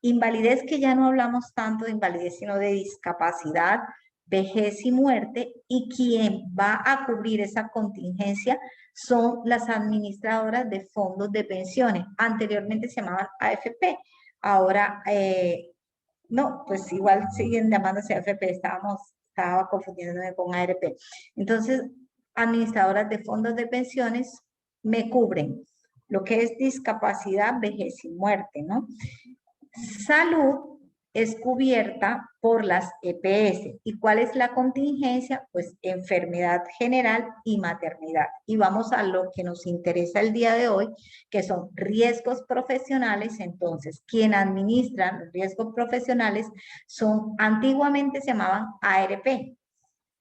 Invalidez, que ya no hablamos tanto de invalidez, sino de discapacidad, vejez y muerte, y quien va a cubrir esa contingencia son las administradoras de fondos de pensiones. Anteriormente se llamaban AFP, ahora no, pues igual siguen llamándose AFP, estaba confundiéndome con ARP. Entonces, administradoras de fondos de pensiones me cubren lo que es discapacidad, vejez y muerte, ¿no? Salud es cubierta por las EPS. ¿Y cuál es la contingencia? Pues enfermedad general y maternidad. Y vamos a lo que nos interesa el día de hoy, que son riesgos profesionales. Entonces, quien administra los riesgos profesionales son, antiguamente se llamaban ARP,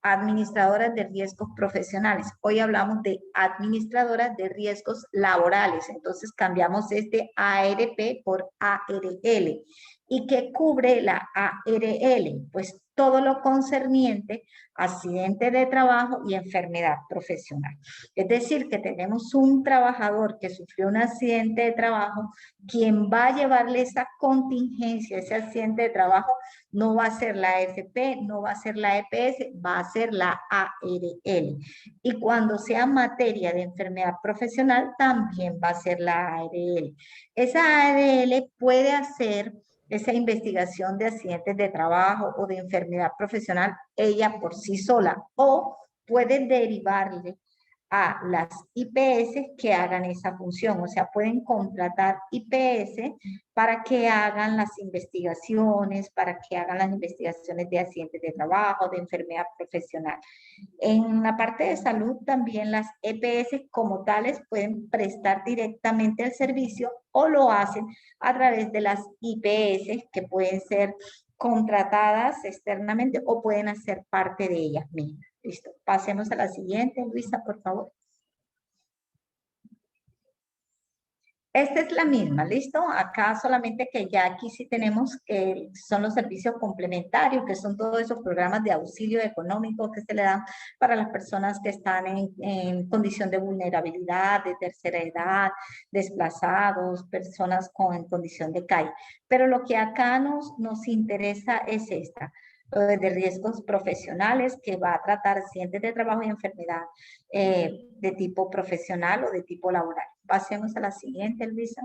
administradoras de riesgos profesionales. Hoy hablamos de administradoras de riesgos laborales. Entonces cambiamos este ARP por ARL. ¿Y qué cubre la ARL? Pues todo lo concerniente a accidente de trabajo y enfermedad profesional. Es decir, que tenemos un trabajador que sufrió un accidente de trabajo, quien va a llevarle esa contingencia, ese accidente de trabajo, no va a ser la AFP, no va a ser la EPS, va a ser la ARL. Y cuando sea materia de enfermedad profesional, también va a ser la ARL. Esa ARL puede hacer esa investigación de accidentes de trabajo o de enfermedad profesional ella por sí sola, o puede derivarle a las IPS que hagan esa función. O sea, pueden contratar IPS para que hagan las investigaciones, de accidentes de trabajo, de enfermedad profesional. En la parte de salud también las EPS como tales pueden prestar directamente el servicio o lo hacen a través de las IPS, que pueden ser contratadas externamente o pueden hacer parte de ellas mismas. Listo. Pasemos a la siguiente, Luisa, por favor. Esta es la misma, ¿listo? Acá solamente que ya aquí sí tenemos que son los servicios complementarios, que son todos esos programas de auxilio económico que se le dan para las personas que están en condición de vulnerabilidad, de tercera edad, desplazados, personas en condición de calle. Pero lo que acá nos interesa es esta, de riesgos profesionales, que va a tratar accidentes de trabajo y enfermedad de tipo profesional o de tipo laboral. Pasemos a la siguiente, Luisa.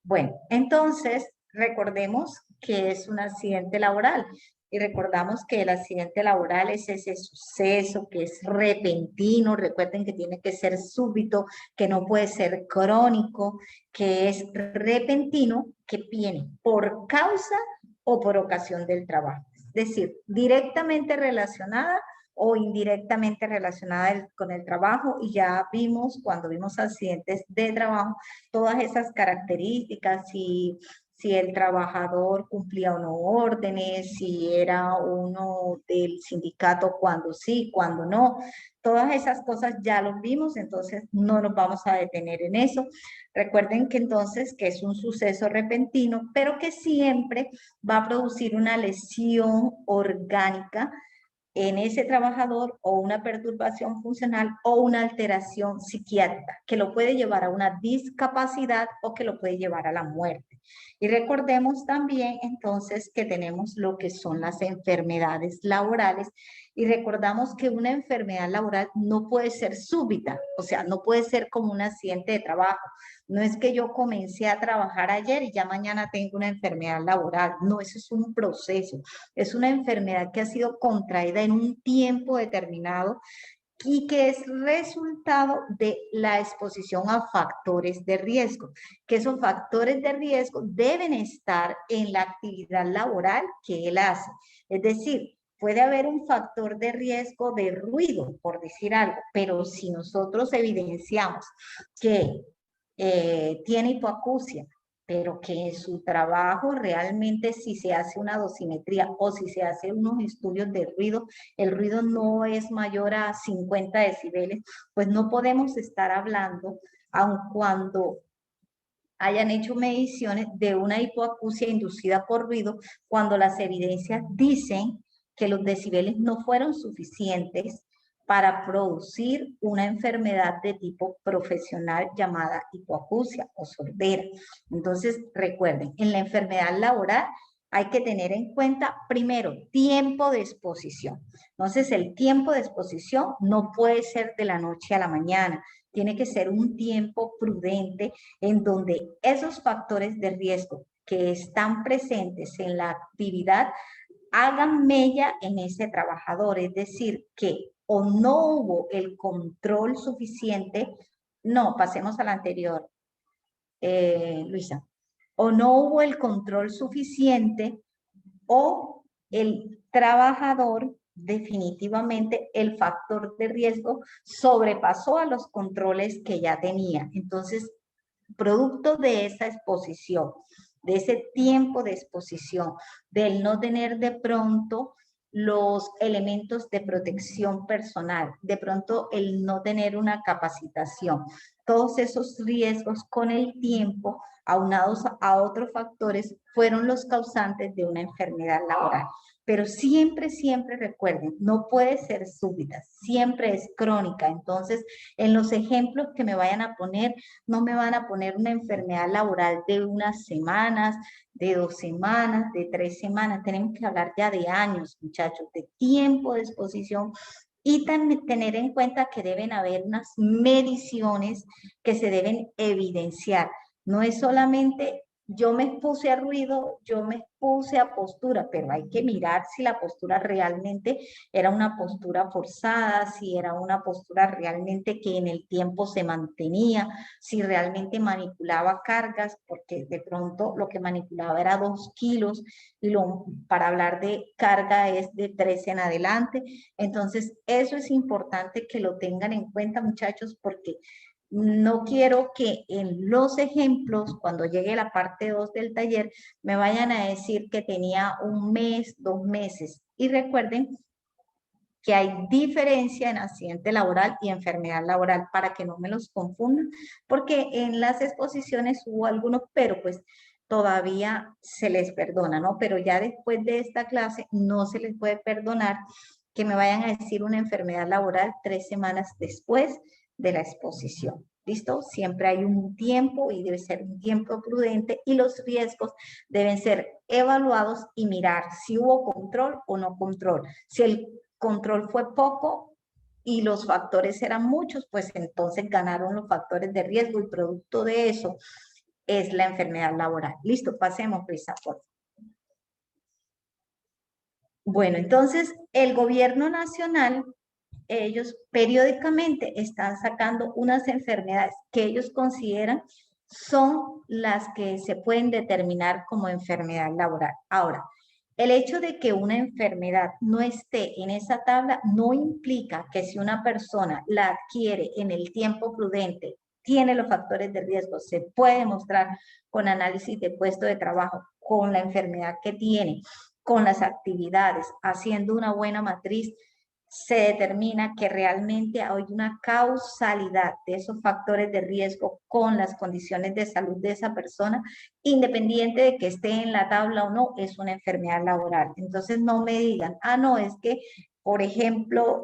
Bueno, entonces recordemos que es un accidente laboral y recordamos que el accidente laboral es ese suceso que es repentino. Recuerden que tiene que ser súbito, que no puede ser crónico, que es repentino, que viene por causa o por ocasión del trabajo. Es decir, directamente relacionada o indirectamente relacionada con el trabajo, y ya vimos cuando vimos accidentes de trabajo todas esas características, si el trabajador cumplía o no órdenes, si era uno del sindicato cuando sí, cuando no. Todas esas cosas ya lo vimos, entonces no nos vamos a detener en eso. Recuerden que entonces que es un suceso repentino, pero que siempre va a producir una lesión orgánica en ese trabajador, o una perturbación funcional o una alteración psiquiátrica que lo puede llevar a una discapacidad o que lo puede llevar a la muerte. Y recordemos también entonces que tenemos lo que son las enfermedades laborales, y recordamos que una enfermedad laboral no puede ser súbita, o sea, no puede ser como un accidente de trabajo. No es que yo comencé a trabajar ayer y ya mañana tengo una enfermedad laboral. No, eso es un proceso. Es una enfermedad que ha sido contraída en un tiempo determinado y que es resultado de la exposición a factores de riesgo, que esos factores de riesgo deben estar en la actividad laboral que él hace. Es decir, puede haber un factor de riesgo de ruido, por decir algo, pero si nosotros evidenciamos que tiene hipoacusia, pero que en su trabajo realmente, si se hace una dosimetría o si se hace unos estudios de ruido, el ruido no es mayor a 50 decibeles, pues no podemos estar hablando, aun cuando hayan hecho mediciones, de una hipoacusia inducida por ruido, cuando las evidencias dicen que los decibeles no fueron suficientes para producir una enfermedad de tipo profesional llamada hipoacusia o sordera. Entonces, recuerden, en la enfermedad laboral hay que tener en cuenta, primero, tiempo de exposición. Entonces, el tiempo de exposición no puede ser de la noche a la mañana. Tiene que ser un tiempo prudente en donde esos factores de riesgo que están presentes en la actividad hagan mella en ese trabajador. Es decir, que o no hubo el control suficiente, no, pasemos a la anterior, Luisa, o no hubo el control suficiente o el trabajador definitivamente el factor de riesgo sobrepasó a los controles que ya tenía. Entonces, producto de esa exposición, de ese tiempo de exposición, del no tener de pronto los elementos de protección personal, de pronto el no tener una capacitación, todos esos riesgos con el tiempo, aunados a otros factores, fueron los causantes de una enfermedad laboral. Pero siempre, siempre recuerden, no puede ser súbita, siempre es crónica. Entonces, en los ejemplos que me vayan a poner, no me van a poner una enfermedad laboral de unas semanas, de 2 semanas, de 3 semanas. Tenemos que hablar ya de años, muchachos, de tiempo de exposición y tener en cuenta que deben haber unas mediciones que se deben evidenciar. No es solamente yo me expuse a ruido, yo me expuse a postura, pero hay que mirar si la postura realmente era una postura forzada, si era una postura realmente que en el tiempo se mantenía, si realmente manipulaba cargas, porque de pronto lo que manipulaba era 2 kilos, y para hablar de carga es de 3 en adelante. Entonces, eso es importante que lo tengan en cuenta, muchachos, porque no quiero que en los ejemplos, cuando llegue la parte 2 del taller, me vayan a decir que tenía 1 mes, 2 meses. Y recuerden que hay diferencia en accidente laboral y enfermedad laboral para que no me los confundan, porque en las exposiciones hubo algunos, pero pues todavía se les perdona, ¿no? Pero ya después de esta clase no se les puede perdonar que me vayan a decir una enfermedad laboral 3 semanas después de la exposición. ¿Listo? Siempre hay un tiempo y debe ser un tiempo prudente y los riesgos deben ser evaluados y mirar si hubo control o no control. Si el control fue poco y los factores eran muchos, pues entonces ganaron los factores de riesgo y producto de eso es la enfermedad laboral. Listo, pasemos, Luisa, por favor. Bueno, entonces el gobierno nacional, ellos periódicamente están sacando unas enfermedades que ellos consideran son las que se pueden determinar como enfermedad laboral. Ahora, el hecho de que una enfermedad no esté en esa tabla no implica que si una persona la adquiere en el tiempo prudente, tiene los factores de riesgo, se puede mostrar con análisis de puesto de trabajo, con la enfermedad que tiene, con las actividades, haciendo una buena matriz, se determina que realmente hay una causalidad de esos factores de riesgo con las condiciones de salud de esa persona, independiente de que esté en la tabla o no, es una enfermedad laboral. Entonces no me digan, ah, no, es que, por ejemplo,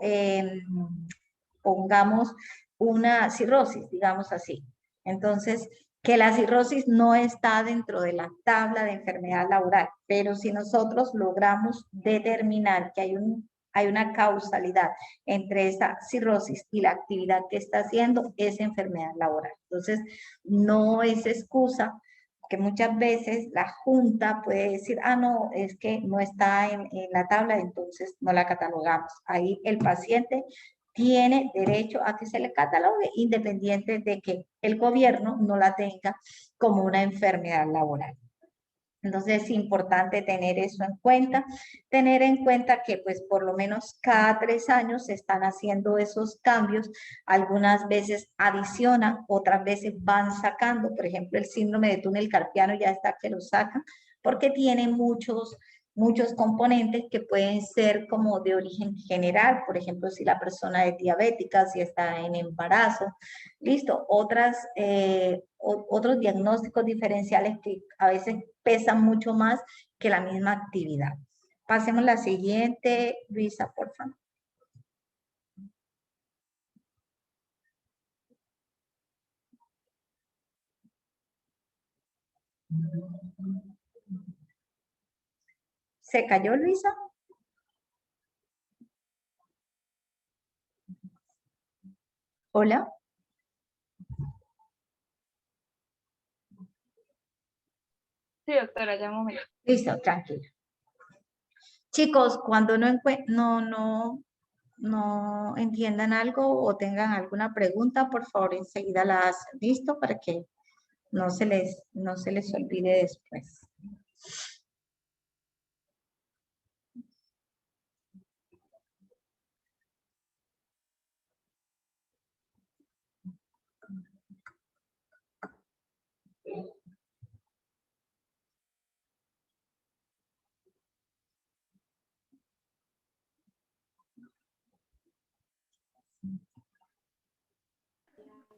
pongamos una cirrosis, digamos así. Entonces, que la cirrosis no está dentro de la tabla de enfermedad laboral, pero si nosotros logramos determinar que hay una causalidad entre esa cirrosis y la actividad que está haciendo, es enfermedad laboral. Entonces, no es excusa que muchas veces la junta puede decir, ah, no, es que no está en la tabla, entonces no la catalogamos. Ahí el paciente tiene derecho a que se le catalogue independiente de que el gobierno no la tenga como una enfermedad laboral. Entonces es importante tener eso en cuenta, tener en cuenta que pues por lo menos cada 3 años se están haciendo esos cambios, algunas veces adicionan, otras veces van sacando, por ejemplo el síndrome de túnel carpiano ya está que lo sacan, porque tiene muchos componentes que pueden ser como de origen general, por ejemplo si la persona es diabética, si está en embarazo, listo, otros diagnósticos diferenciales que a veces pesan mucho más que la misma actividad. Pasemos a la siguiente, Luisa, por favor. ¿Se cayó, Luisa? Hola. Sí, doctora, ya un momento. Listo, tranquila. Chicos, cuando no entiendan algo o tengan alguna pregunta, por favor, enseguida la hacen. ¿Listo? Para que no se les olvide después.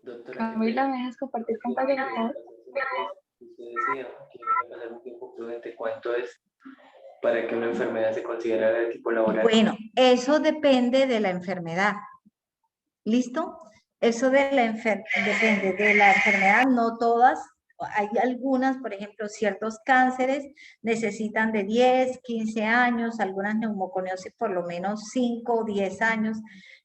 Doctora, Camila, ¿me dejas compartir pantalla, por favor? usted decía que iba a pasar un tiempo prudente. ¿Cuánto es para que una enfermedad se considere de tipo laboral? Bueno, eso depende de la enfermedad. ¿Listo? Eso depende de la enfermedad, no todas. Hay algunas, por ejemplo, ciertos cánceres necesitan de 10, 15 años, algunas neumoconiosis por lo menos 5 o 10 años,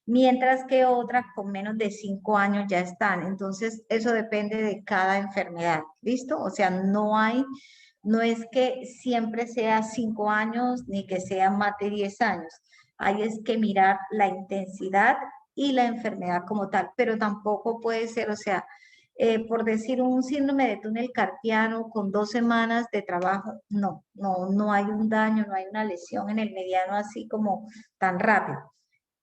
mientras que otras con menos de 5 años ya están. Entonces, eso depende de cada enfermedad. ¿Listo? O sea, no es que siempre sea 5 años ni que sea más de 10 años. Hay es que mirar la intensidad y la enfermedad como tal, pero tampoco puede ser, o sea, por decir un síndrome de túnel carpiano con 2 semanas de trabajo, no hay un daño, no hay una lesión en el mediano así como tan rápido,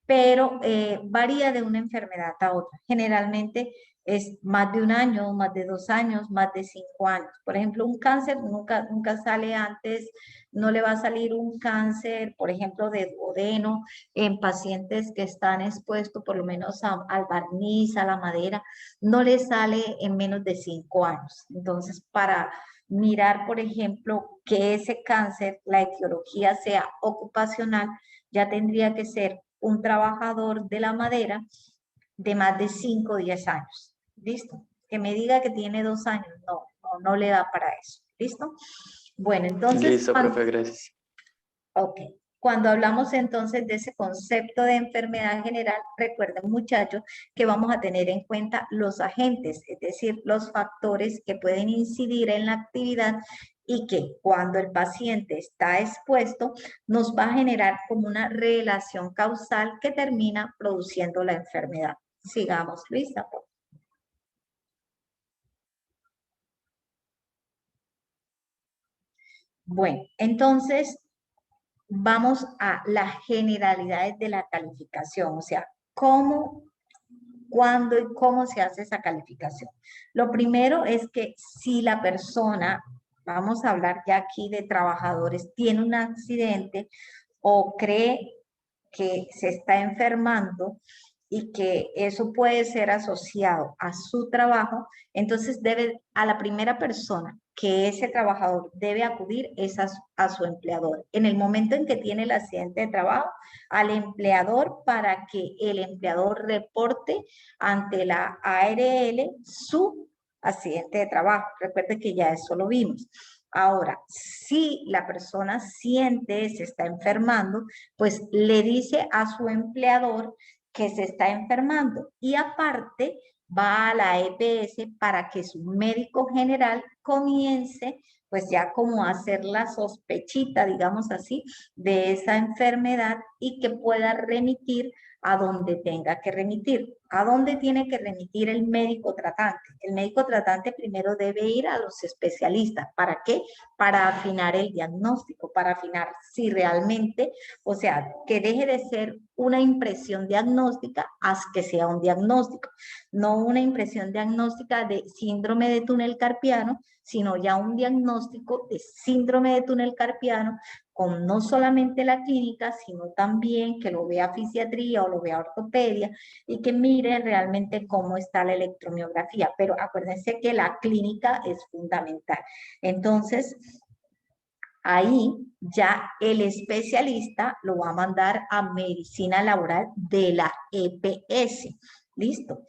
pero varía de una enfermedad a otra. Generalmente es más de un año, más de 2 años, más de 5 años. Por ejemplo, un cáncer nunca sale antes, no le va a salir un cáncer, por ejemplo, de duodeno en pacientes que están expuestos por lo menos al barniz, a la madera, no le sale en menos de 5 años. Entonces, para mirar, por ejemplo, que ese cáncer, la etiología sea ocupacional, ya tendría que ser un trabajador de la madera de más de 5 o 10 años. ¿Listo? Que me diga que tiene 2 años, no le da para eso. ¿Listo? Bueno, entonces, Listo, profe, gracias. ok. Cuando hablamos entonces de ese concepto de enfermedad general, recuerden muchachos que vamos a tener en cuenta los agentes, es decir, los factores que pueden incidir en la actividad y que cuando el paciente está expuesto nos va a generar como una relación causal que termina produciendo la enfermedad. Sigamos, Luisa. Bueno, entonces vamos a las generalidades de la calificación, o sea, cómo, cuándo y cómo se hace esa calificación. Lo primero es que si la persona, vamos a hablar ya aquí de trabajadores, tiene un accidente o cree que se está enfermando y que eso puede ser asociado a su trabajo, entonces debe, a la primera persona que ese trabajador debe acudir es a su empleador. En el momento en que tiene el accidente de trabajo, al empleador para que el empleador reporte ante la ARL su accidente de trabajo. Recuerde que ya eso lo vimos. Ahora, si la persona siente, se está enfermando, pues le dice a su empleador que se está enfermando y aparte va a la EPS para que su médico general comience pues ya como a hacer la sospechita, digamos así, de esa enfermedad y que pueda remitir a donde tenga que remitir. ¿A dónde tiene que remitir el médico tratante? El médico tratante primero debe ir a los especialistas. ¿Para qué? Para afinar el diagnóstico, para afinar si realmente, o sea, que deje de ser una impresión diagnóstica hasta que sea un diagnóstico, no una impresión diagnóstica de síndrome de túnel carpiano, sino ya un diagnóstico de síndrome de túnel carpiano con no solamente la clínica, sino también que lo vea fisiatría o lo vea ortopedia y que mire realmente cómo está la electromiografía. Pero acuérdense que la clínica es fundamental. Entonces, ahí ya el especialista lo va a mandar a medicina laboral de la EPS. ¿Listo?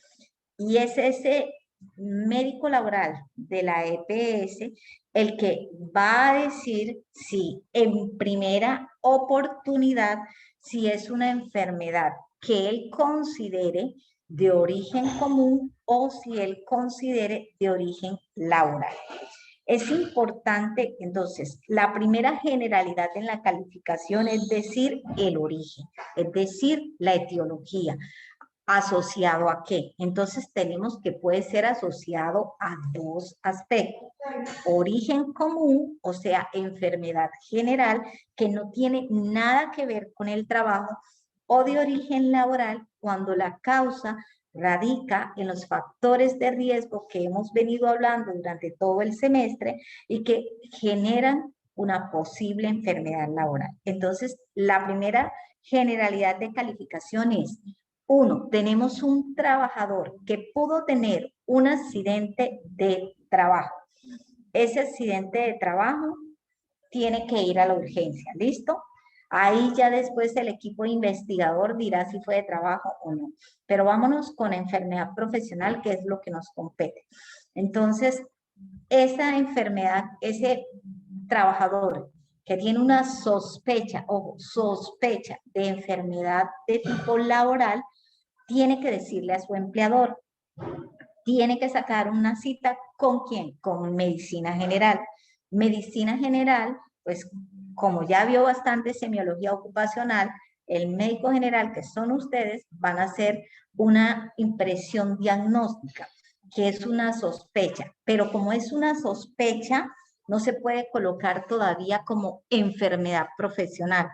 Y es ese médico laboral de la EPS el que va a decir si en primera oportunidad, si es una enfermedad que él considere de origen común o si él considere de origen laboral. Es importante, entonces, la primera generalidad en la calificación es decir el origen, es decir, la etiología. ¿Asociado a qué? Entonces tenemos que puede ser asociado a dos aspectos. Origen común, o sea, enfermedad general, que no tiene nada que ver con el trabajo, o de origen laboral, cuando la causa radica en los factores de riesgo que hemos venido hablando durante todo el semestre y que generan una posible enfermedad laboral. Entonces, la primera generalidad de calificación es: uno, tenemos un trabajador que pudo tener un accidente de trabajo. Ese accidente de trabajo tiene que ir a la urgencia, ¿listo? Ahí ya después el equipo investigador dirá si fue de trabajo o no. Pero vámonos con enfermedad profesional, que es lo que nos compete. Entonces, esa enfermedad, ese trabajador que tiene una sospecha, ojo, sospecha de enfermedad de tipo laboral, tiene que decirle a su empleador, tiene que sacar una cita ¿con quién? Con medicina general. Medicina general, pues como ya vio bastante semiología ocupacional, el médico general, que son ustedes, van a hacer una impresión diagnóstica, que es una sospecha. Pero como es una sospecha, no se puede colocar todavía como enfermedad profesional,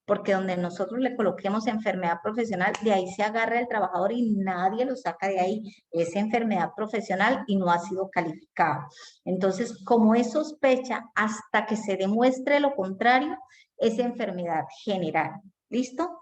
porque donde nosotros le coloquemos enfermedad profesional, de ahí se agarra el trabajador y nadie lo saca de ahí. Es enfermedad profesional y no ha sido calificado. Entonces, como es sospecha, hasta que se demuestre lo contrario, es enfermedad general. ¿Listo?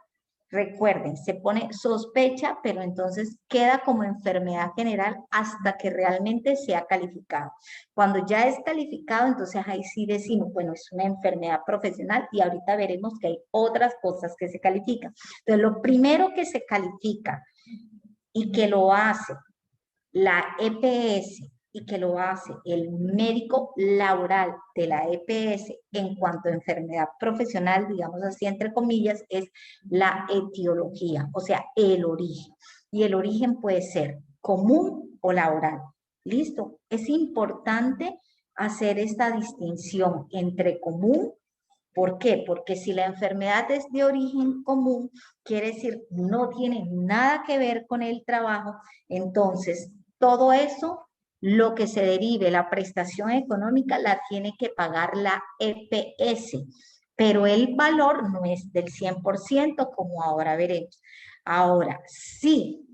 Recuerden, se pone sospecha, pero entonces queda como enfermedad general hasta que realmente sea calificado. Cuando ya es calificado, entonces ahí sí decimos, bueno, es una enfermedad profesional y ahorita veremos que hay otras cosas que se califican. Entonces, lo primero que se califica y que lo hace la EPS y que lo hace el médico laboral de la EPS en cuanto a enfermedad profesional, digamos así entre comillas, es la etiología, o sea, el origen. Y el origen puede ser común o laboral. ¿Listo? Es importante hacer esta distinción entre común. ¿Por qué? Porque si la enfermedad es de origen común, quiere decir no tiene nada que ver con el trabajo, entonces todo eso, lo que se derive, la prestación económica, la tiene que pagar la EPS, pero el valor no es del 100%, como ahora veremos. Ahora, sí,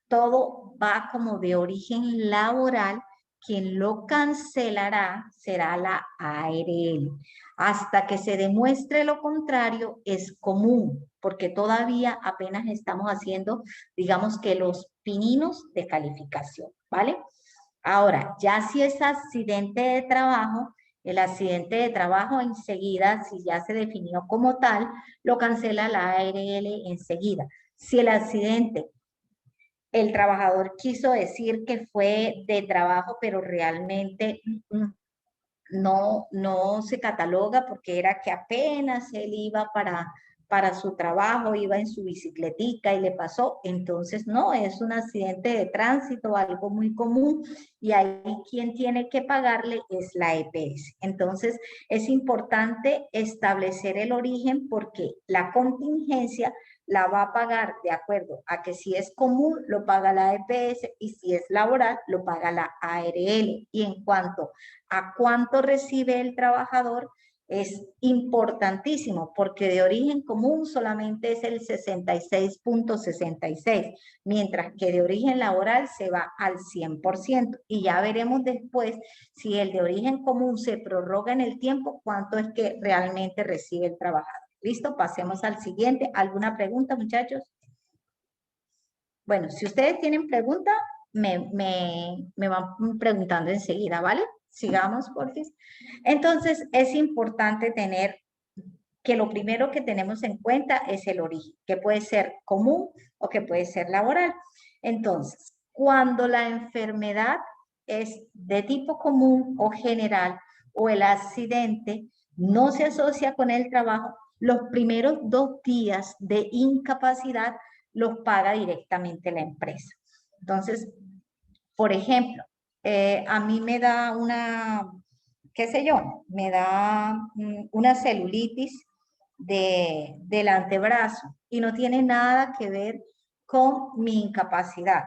todo va como de origen laboral, quien lo cancelará será la ARL. Hasta que se demuestre lo contrario, es común, porque todavía apenas estamos haciendo, digamos que los pininos de calificación, ¿vale? Ahora, ya si es accidente de trabajo, el accidente de trabajo enseguida, si ya se definió como tal, lo cancela la ARL enseguida. Si el accidente el trabajador quiso decir que fue de trabajo, pero realmente no se cataloga porque era que apenas él iba para su trabajo, iba en su bicicletica y le pasó. Entonces, no, es un accidente de tránsito, algo muy común, y ahí quien tiene que pagarle es la EPS. Entonces, es importante establecer el origen porque la contingencia la va a pagar de acuerdo a que si es común lo paga la EPS y si es laboral lo paga la ARL. Y en cuanto a cuánto recibe el trabajador, es importantísimo porque de origen común solamente es el 66.66, mientras que de origen laboral se va al 100%. Y ya veremos después si el de origen común se prorroga en el tiempo, cuánto es que realmente recibe el trabajador. Listo, pasemos al siguiente. ¿Alguna pregunta, muchachos? Bueno, si ustedes tienen pregunta, me van preguntando enseguida, ¿vale? Sigamos, porfis. Entonces, es importante tener que lo primero que tenemos en cuenta es el origen, que puede ser común o que puede ser laboral. Entonces, cuando la enfermedad es de tipo común o general o el accidente no se asocia con el trabajo, los primeros 2 días de incapacidad los paga directamente la empresa. Entonces, por ejemplo, a mí me da una, qué sé yo, me da una celulitis del antebrazo y no tiene nada que ver con mi incapacidad,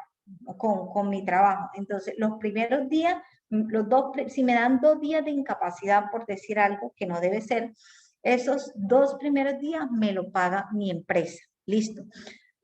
con mi trabajo. Entonces, los primeros días, si me dan 2 días de incapacidad por decir algo que no debe ser, esos 2 primeros días me lo paga mi empresa. Listo.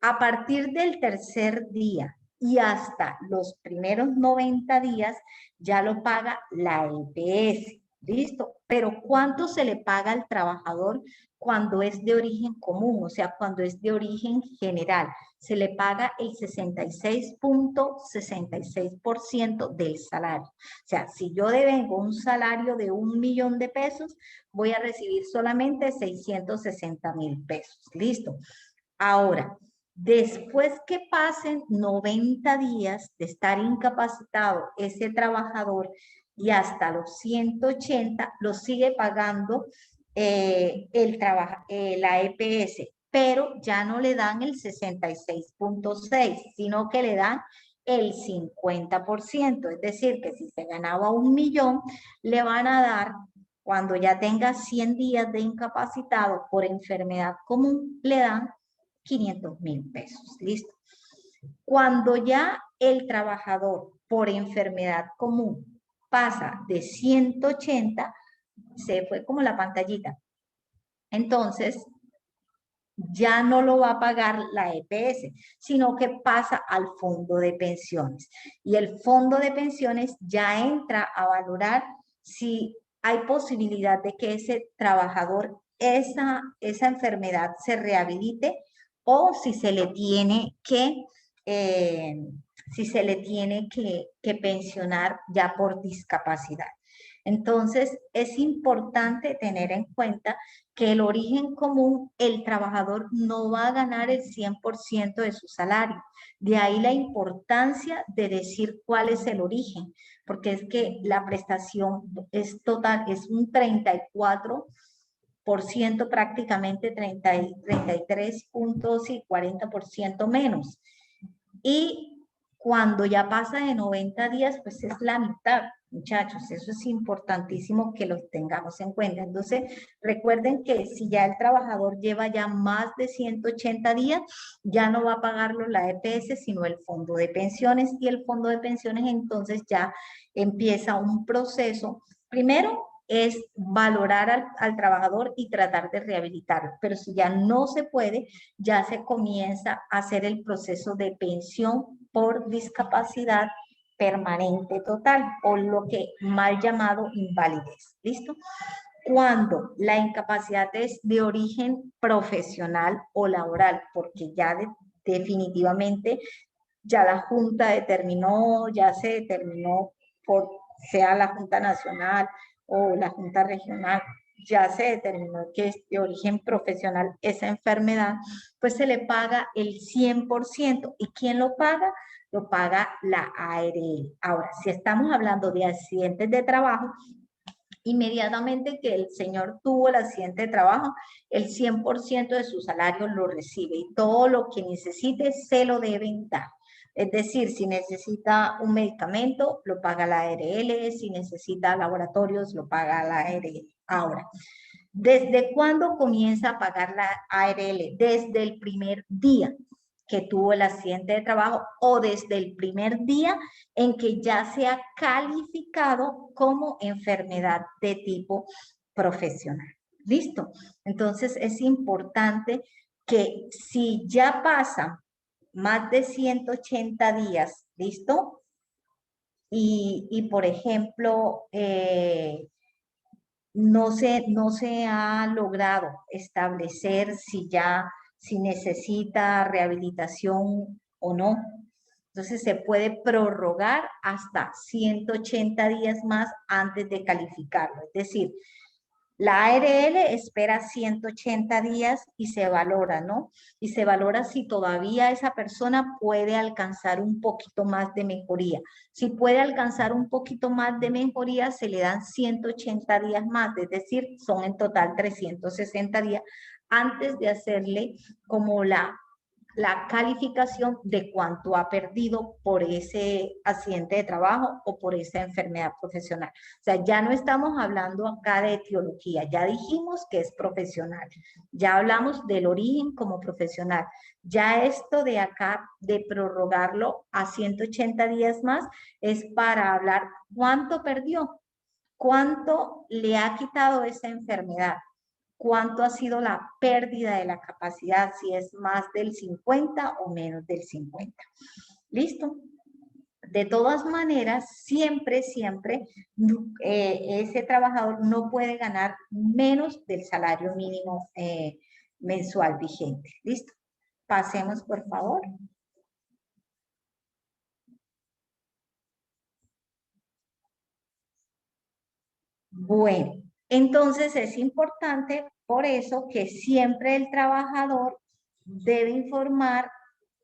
A partir del tercer día y hasta los primeros 90 días ya lo paga la EPS. ¿Listo? Pero ¿cuánto se le paga al trabajador cuando es de origen común? O sea, cuando es de origen general. Se le paga el 66.66% del salario. O sea, si yo devengo un salario de 1.000.000 de pesos, voy a recibir solamente 660.000 pesos. ¿Listo? Ahora, después que pasen 90 días de estar incapacitado ese trabajador y hasta los 180, lo sigue pagando la EPS, pero ya no le dan el 66.6, sino que le dan el 50%. Es decir, que si se ganaba 1.000.000, le van a dar, cuando ya tenga 100 días de incapacitado por enfermedad común, le dan 500.000 pesos. Listo. Cuando ya el trabajador por enfermedad común pasa de 180, se fue como la pantallita. Entonces, ya no lo va a pagar la EPS, sino que pasa al fondo de pensiones. Y el fondo de pensiones ya entra a valorar si hay posibilidad de que ese trabajador, esa enfermedad se rehabilite o si se le tiene que pensionar ya por discapacidad. Entonces, es importante tener en cuenta que el origen común, el trabajador no va a ganar el 100% de su salario. De ahí la importancia de decir cuál es el origen, porque es que la prestación es total, es un 34%, prácticamente 33 puntos y 40% menos. Y cuando ya pasa de 90 días, pues es la mitad, muchachos. Eso es importantísimo que lo tengamos en cuenta. Entonces, recuerden que si ya el trabajador lleva ya más de 180 días, ya no va a pagarlo la EPS, sino el fondo de pensiones. Y el fondo de pensiones entonces ya empieza un proceso. Primero, es valorar al trabajador y tratar de rehabilitarlo. Pero si ya no se puede, ya se comienza a hacer el proceso de pensión por discapacidad permanente total o lo que mal llamado invalidez. ¿Listo? Cuando la incapacidad es de origen profesional o laboral, porque ya definitivamente ya la Junta determinó, ya se determinó sea la Junta Nacional o la Junta Regional, ya se determinó que es de origen profesional esa enfermedad, pues se le paga el 100%. ¿Y quién lo paga? Lo paga la ARL. Ahora, si estamos hablando de accidentes de trabajo, inmediatamente que el señor tuvo el accidente de trabajo, el 100% de su salario lo recibe y todo lo que necesite se lo deben dar. Es decir, si necesita un medicamento, lo paga la ARL, si necesita laboratorios, lo paga la ARL. Ahora, ¿desde cuándo comienza a pagar la ARL? Desde el primer día que tuvo el accidente de trabajo o desde el primer día en que ya se ha calificado como enfermedad de tipo profesional. ¿Listo? Entonces es importante que si ya pasa más de 180 días, ¿listo? Y por ejemplo, no se ha logrado establecer si necesita rehabilitación o no. Entonces se puede prorrogar hasta 180 días más antes de calificarlo. Es decir, La ARL espera 180 días y se valora, ¿no? Y se valora si todavía esa persona puede alcanzar un poquito más de mejoría. Si puede alcanzar un poquito más de mejoría, se le dan 180 días más, es decir, son en total 360 días antes de hacerle como la calificación de cuánto ha perdido por ese accidente de trabajo o por esa enfermedad profesional. O sea, ya no estamos hablando acá de etiología, ya dijimos que es profesional, ya hablamos del origen como profesional. Ya esto de acá, de prorrogarlo a 180 días más, es para hablar cuánto perdió, cuánto le ha quitado esa enfermedad, cuánto ha sido la pérdida de la capacidad, si es más del 50 o menos del 50. ¿Listo? De todas maneras, siempre, ese trabajador no puede ganar menos del salario mínimo mensual vigente. ¿Listo? Pasemos, por favor. Bueno, entonces es importante por eso que siempre el trabajador debe informar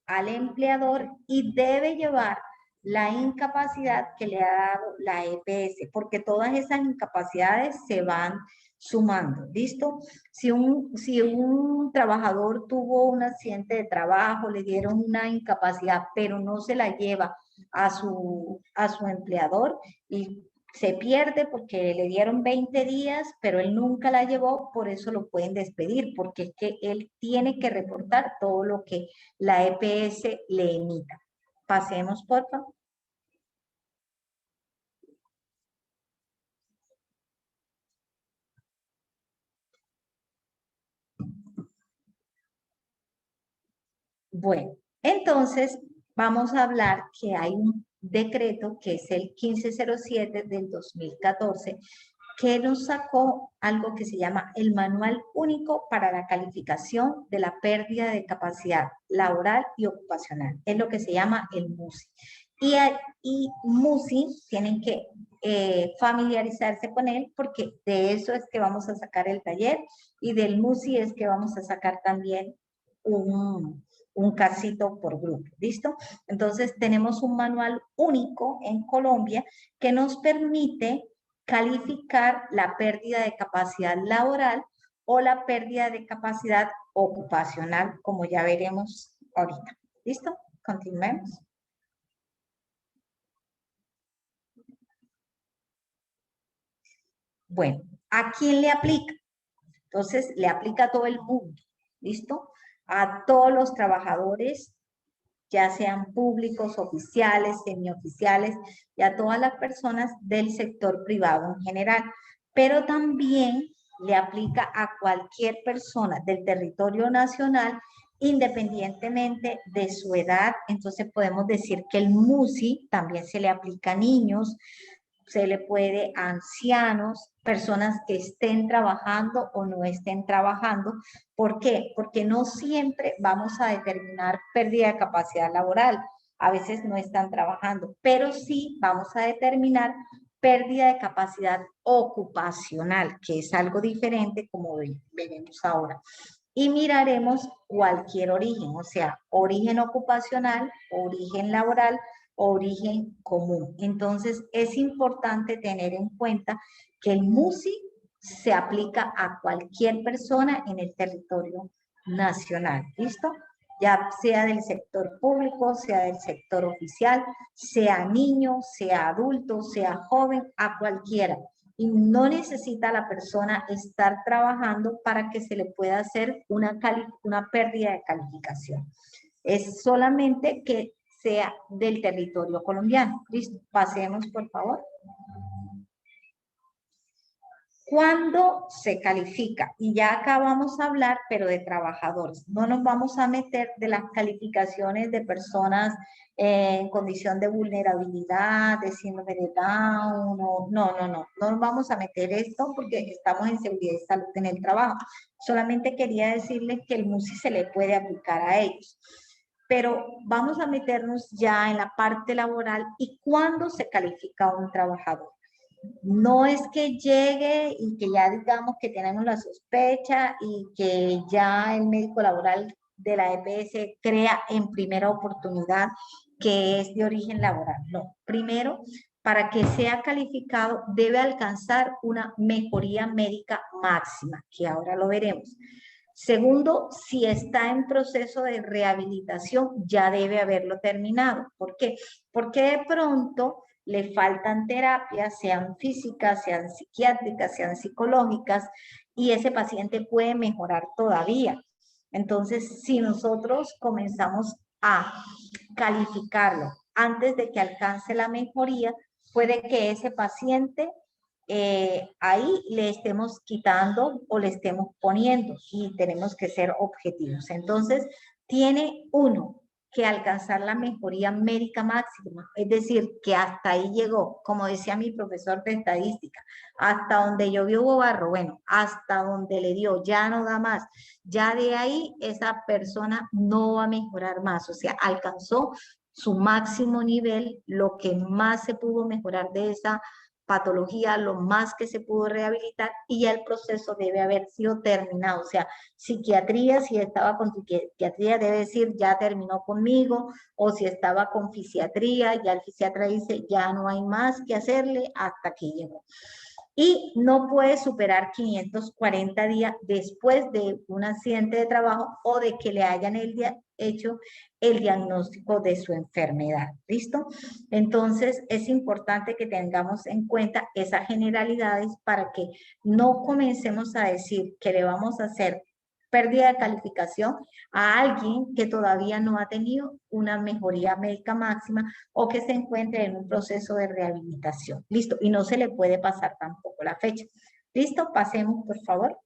al empleador y debe llevar la incapacidad que le ha dado la EPS, porque todas esas incapacidades se van sumando, ¿listo? Si un trabajador tuvo un accidente de trabajo, le dieron una incapacidad, pero no se la lleva a su empleador y se pierde porque le dieron 20 días, pero él nunca la llevó, por eso lo pueden despedir, porque es que él tiene que reportar todo lo que la EPS le emita. Pasemos, por favor. Bueno, entonces vamos a hablar que hay un decreto que es el 1507 del 2014 que nos sacó algo que se llama el Manual Único para la Calificación de la Pérdida de Capacidad Laboral y Ocupacional. Es lo que se llama el MUSI. Y MUSI tienen que familiarizarse con él porque de eso es que vamos a sacar el taller y del MUSI es que vamos a sacar también un casito por grupo, ¿listo? Entonces tenemos un manual único en Colombia que nos permite calificar la pérdida de capacidad laboral o la pérdida de capacidad ocupacional, como ya veremos ahorita. ¿Listo? Continuemos. Bueno, ¿a quién le aplica? Entonces, le aplica a todo el mundo. ¿Listo? A todos los trabajadores, ya sean públicos, oficiales, semioficiales, y a todas las personas del sector privado en general. Pero también le aplica a cualquier persona del territorio nacional, independientemente de su edad. Entonces podemos decir que el MUSI también se le aplica a niños, se le puede a ancianos, personas que estén trabajando o no estén trabajando. ¿Por qué? Porque no siempre vamos a determinar pérdida de capacidad laboral. A veces no están trabajando, pero sí vamos a determinar pérdida de capacidad ocupacional, que es algo diferente como veremos ahora. Y miraremos cualquier origen, o sea, origen ocupacional, origen laboral, origen común. Entonces, es importante tener en cuenta que el MUSI se aplica a cualquier persona en el territorio nacional. ¿Listo? Ya sea del sector público, sea del sector oficial, sea niño, sea adulto, sea joven, a cualquiera. Y no necesita la persona estar trabajando para que se le pueda hacer una pérdida de calificación. Es solamente que sea del territorio colombiano. Listo, pasemos por favor. ¿Cuándo se califica? Y ya acá vamos a hablar, pero de trabajadores. No nos vamos a meter de las calificaciones de personas en condición de vulnerabilidad, de síndrome de Down. No nos vamos a meter esto porque estamos en seguridad y salud en el trabajo. Solamente quería decirles que el MUSI se le puede aplicar a ellos. Pero vamos a meternos ya en la parte laboral y cuándo se califica a un trabajador. No es que llegue y que ya digamos que tenemos la sospecha y que ya el médico laboral de la EPS crea en primera oportunidad que es de origen laboral. No, primero, para que sea calificado debe alcanzar una mejoría médica máxima, que ahora lo veremos. Segundo, si está en proceso de rehabilitación, ya debe haberlo terminado. ¿Por qué? Porque de pronto le faltan terapias, sean físicas, sean psiquiátricas, sean psicológicas, y ese paciente puede mejorar todavía. Entonces, si nosotros comenzamos a calificarlo antes de que alcance la mejoría, puede que ese paciente ahí le estemos quitando o le estemos poniendo y tenemos que ser objetivos. Entonces, tiene uno que alcanzar la mejoría médica máxima, es decir, que hasta ahí llegó, como decía mi profesor de estadística, hasta donde llovió barro, bueno, hasta donde le dio, ya no da más, ya de ahí esa persona no va a mejorar más, o sea, alcanzó su máximo nivel, lo que más se pudo mejorar de esa patología, lo más que se pudo rehabilitar y ya el proceso debe haber sido terminado. O sea, psiquiatría, si estaba con psiquiatría, debe decir ya terminó conmigo, o si estaba con fisiatría, ya el fisiatra dice ya no hay más que hacerle hasta que llegó. Y no puede superar 540 días después de un accidente de trabajo o de que le hayan hecho el diagnóstico de su enfermedad. ¿Listo? Entonces, es importante que tengamos en cuenta esas generalidades para que no comencemos a decir que le vamos a hacer pérdida de calificación a alguien que todavía no ha tenido una mejoría médica máxima o que se encuentre en un proceso de rehabilitación. Listo, y no se le puede pasar tampoco la fecha. Listo, pasemos por favor.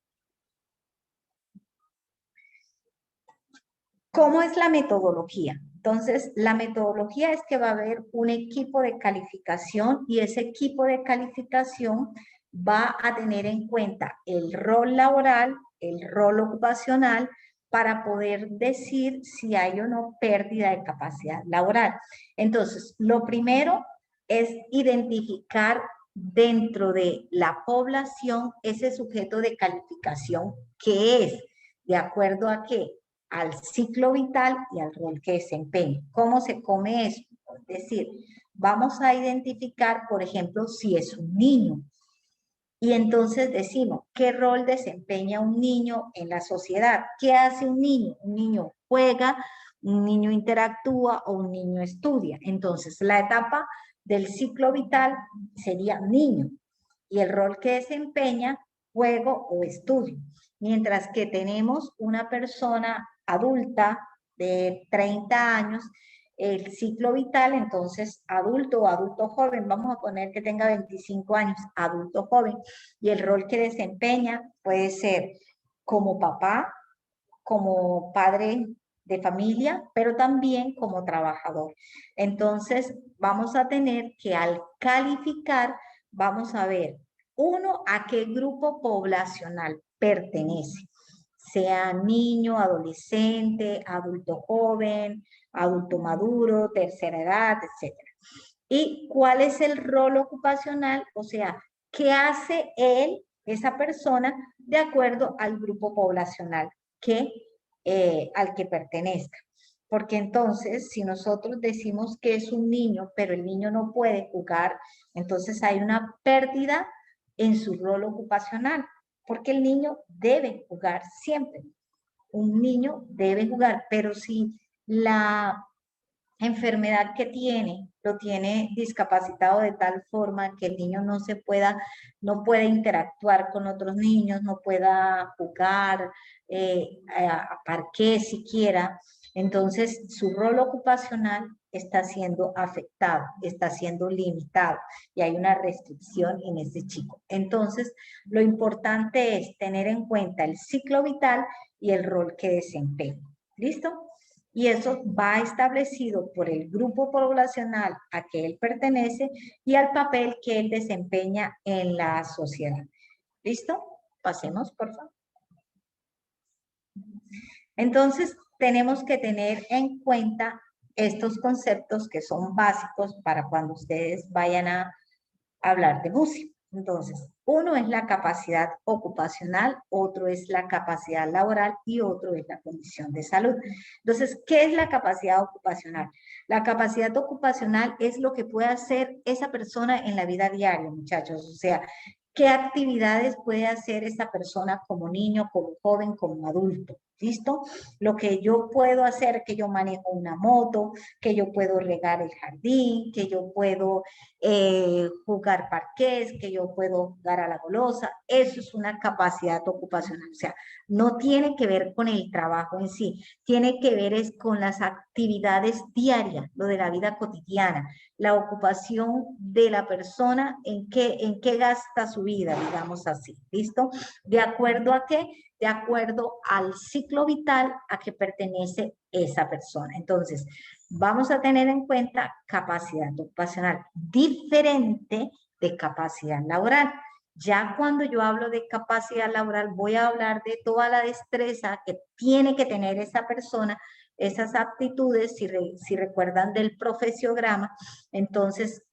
¿Cómo es la metodología? Entonces, la metodología es que va a haber un equipo de calificación y ese equipo de calificación va a tener en cuenta el rol laboral, el rol ocupacional, para poder decir si hay o no pérdida de capacidad laboral. Entonces, lo primero es identificar dentro de la población ese sujeto de calificación que es, de acuerdo a qué, al ciclo vital y al rol que desempeña. ¿Cómo se come eso? Es decir, vamos a identificar, por ejemplo, si es un niño. Y entonces decimos, ¿qué rol desempeña un niño en la sociedad? ¿Qué hace un niño? Un niño juega, un niño interactúa o un niño estudia. Entonces, la etapa del ciclo vital sería niño y el rol que desempeña, juego o estudio. Mientras que tenemos una persona adulta de 30 años, el ciclo vital, entonces adulto o adulto joven, vamos a poner que tenga 25 años, adulto joven, y el rol que desempeña puede ser como papá, como padre de familia, pero también como trabajador. Entonces, vamos a tener que al calificar, vamos a ver, uno, a qué grupo poblacional pertenece, sea niño, adolescente, adulto joven, adulto maduro, tercera edad, etcétera. ¿Y cuál es el rol ocupacional? O sea, ¿qué hace él, esa persona, de acuerdo al grupo poblacional al que pertenezca? Porque entonces, si nosotros decimos que es un niño, pero el niño no puede jugar, entonces hay una pérdida en su rol ocupacional, porque el niño debe jugar siempre. Un niño debe jugar, pero si la enfermedad que tiene, lo tiene discapacitado de tal forma que el niño no puede interactuar con otros niños, no pueda jugar a parqué siquiera. Entonces, su rol ocupacional está siendo afectado, está siendo limitado y hay una restricción en ese chico. Entonces, lo importante es tener en cuenta el ciclo vital y el rol que desempeña. ¿Listo? Y eso va establecido por el grupo poblacional a que él pertenece y al papel que él desempeña en la sociedad. ¿Listo? Pasemos, por favor. Entonces, tenemos que tener en cuenta estos conceptos que son básicos para cuando ustedes vayan a hablar de música. Entonces, uno es la capacidad ocupacional, otro es la capacidad laboral y otro es la condición de salud. Entonces, ¿qué es la capacidad ocupacional? La capacidad ocupacional es lo que puede hacer esa persona en la vida diaria, muchachos. O sea, ¿qué actividades puede hacer esa persona como niño, como joven, como adulto? ¿Listo? Lo que yo puedo hacer, que yo manejo una moto, que yo puedo regar el jardín, que yo puedo jugar parqués, que yo puedo jugar a la golosa, eso es una capacidad ocupacional. O sea, no tiene que ver con el trabajo en sí, tiene que ver es con las actividades diarias, lo de la vida cotidiana, la ocupación de la persona en qué gasta su vida, digamos así, ¿listo? ¿De acuerdo a qué? De acuerdo al ciclo vital a que pertenece esa persona. Entonces, vamos a tener en cuenta capacidad ocupacional diferente de capacidad laboral. Ya cuando yo hablo de capacidad laboral, voy a hablar de toda la destreza que tiene que tener esa persona, esas aptitudes, si recuerdan del profesiograma, entonces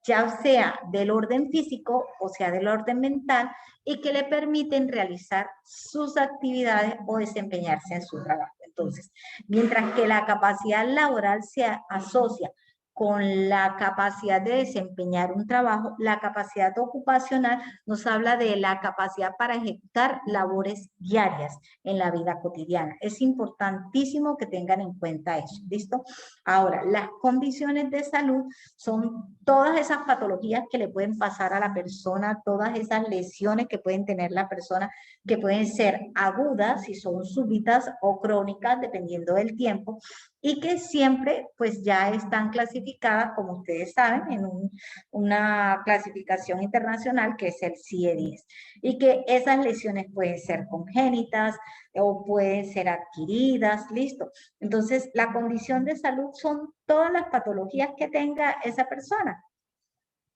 ya sea del orden físico o sea del orden mental, y que le permiten realizar sus actividades o desempeñarse en su trabajo. Entonces, mientras que la capacidad laboral se asocia con la capacidad de desempeñar un trabajo, la capacidad ocupacional nos habla de la capacidad para ejecutar labores diarias en la vida cotidiana. Es importantísimo que tengan en cuenta eso, ¿listo? Ahora, las condiciones de salud son todas esas patologías que le pueden pasar a la persona, todas esas lesiones que pueden tener la persona, que pueden ser agudas, si son súbitas o crónicas, dependiendo del tiempo, y que siempre pues ya están clasificadas, como ustedes saben, en una clasificación internacional que es el CIE-10, y que esas lesiones pueden ser congénitas o pueden ser adquiridas, listo. Entonces, la condición de salud son todas las patologías que tenga esa persona,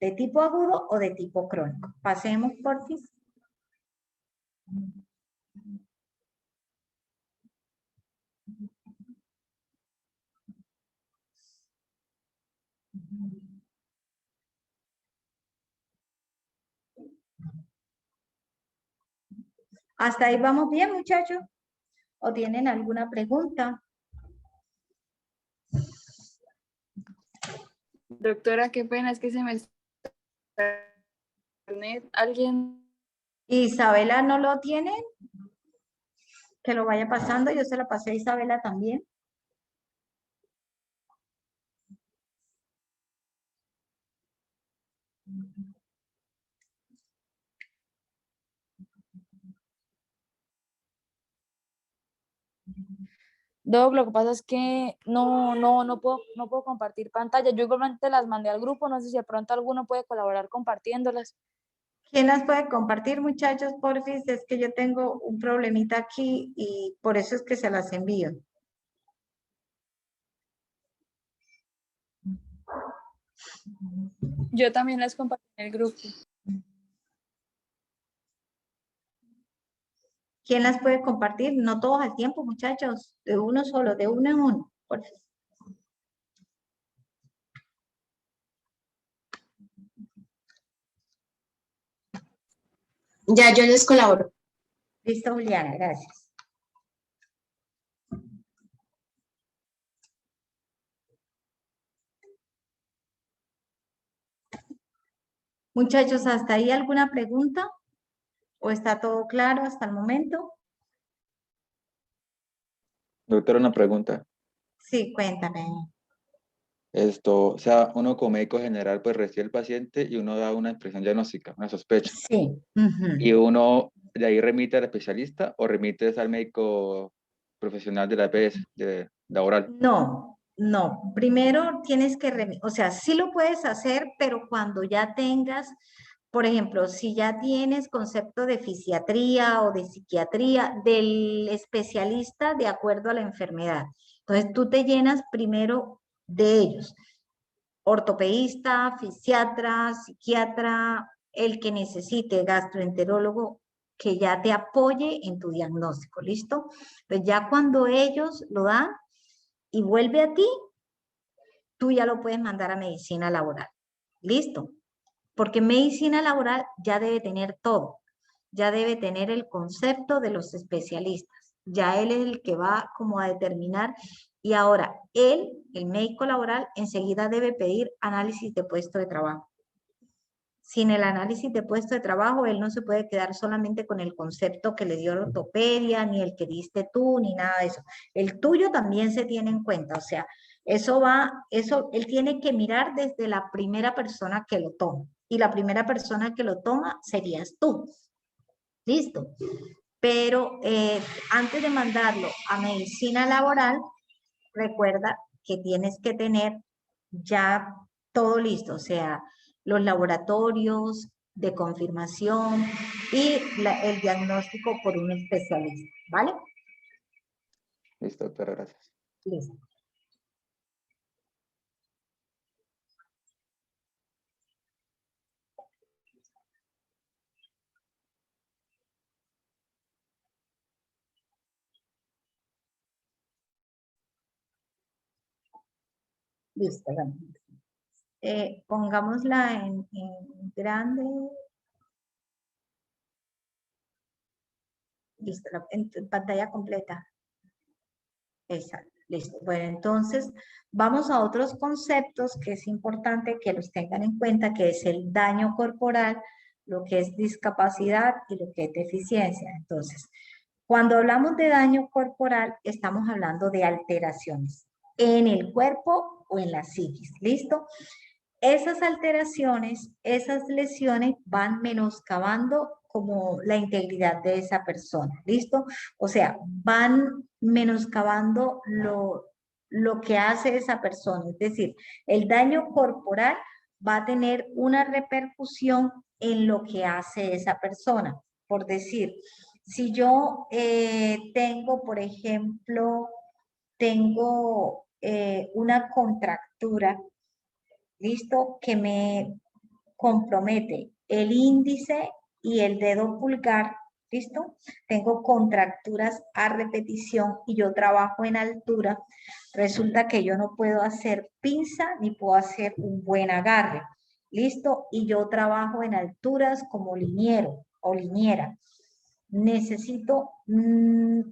de tipo agudo o de tipo crónico. Pasemos por fin. ¿Hasta ahí vamos bien, muchachos? ¿O tienen alguna pregunta? Doctora, qué pena, es que se me está internet. ¿Alguien? Isabela no lo tiene, que lo vaya pasando. Yo se lo pasé a Isabela también. Doc, lo que pasa es que no puedo compartir pantalla. Yo igualmente las mandé al grupo, no sé si de pronto alguno puede colaborar compartiéndolas. ¿Quién las puede compartir, muchachos? Porfis, es que yo tengo un problemita aquí y por eso es que se las envío. Yo también las compartí en el grupo. ¿Quién las puede compartir? No todos al tiempo, muchachos, de uno solo, de uno en uno. Porfis. Ya, yo les colaboro. Listo, Juliana, gracias. Muchachos, ¿hasta ahí alguna pregunta? ¿O está todo claro hasta el momento? Doctora, una pregunta. Sí, cuéntame. O sea, uno como médico general pues recibe el paciente y uno da una impresión diagnóstica, una sospecha. Sí. Y uno de ahí remite al especialista o remites al médico profesional de la EPS, de laboral. No, no. Primero tienes que, o sea, sí lo puedes hacer, pero cuando ya tengas, por ejemplo, si ya tienes concepto de fisiatría o de psiquiatría del especialista de acuerdo a la enfermedad. Entonces tú te llenas primero de ellos. Ortopedista, fisiatra, psiquiatra, el que necesite, gastroenterólogo, que ya te apoye en tu diagnóstico, ¿listo? Pues ya cuando ellos lo dan y vuelve a ti, tú ya lo puedes mandar a medicina laboral, ¿listo? porque medicina laboral ya debe tener todo, ya debe tener el concepto de los especialistas, ya él es el que va como a determinar, y ahora él, el médico laboral, enseguida debe pedir análisis de puesto de trabajo. Sin el análisis de puesto de trabajo, él no se puede quedar solamente con el concepto que le dio la ortopedia, ni el que diste tú, ni nada de eso. El tuyo también se tiene en cuenta, o sea, eso él tiene que mirar desde la primera persona que lo toma. Y la primera persona que lo toma serías tú. Listo. Pero antes de mandarlo a medicina laboral, recuerda que tienes que tener ya todo listo, o sea, los laboratorios de confirmación y el diagnóstico por un especialista, ¿vale? Listo, doctora, gracias. Listo. Listo, bueno. Pongámosla en grande. Listo, en pantalla completa. Exacto, listo. Bueno, entonces vamos a otros conceptos que es importante que los tengan en cuenta, que es el daño corporal, lo que es discapacidad y lo que es deficiencia. Entonces, cuando hablamos de daño corporal, estamos hablando de alteraciones en el cuerpo o en la psiquis, ¿listo? Esas alteraciones, esas lesiones van menoscabando como la integridad de esa persona, ¿listo? O sea, van menoscabando lo que hace esa persona. Es decir, el daño corporal va a tener una repercusión en lo que hace esa persona. Por decir, si yo tengo, por ejemplo, tengo una contractura, ¿listo? Que me compromete el índice y el dedo pulgar, ¿listo? Tengo contracturas a repetición y yo trabajo en altura. Resulta que yo no puedo hacer pinza ni puedo hacer un buen agarre, ¿listo? Y yo trabajo en alturas como liniero o liniera. Necesito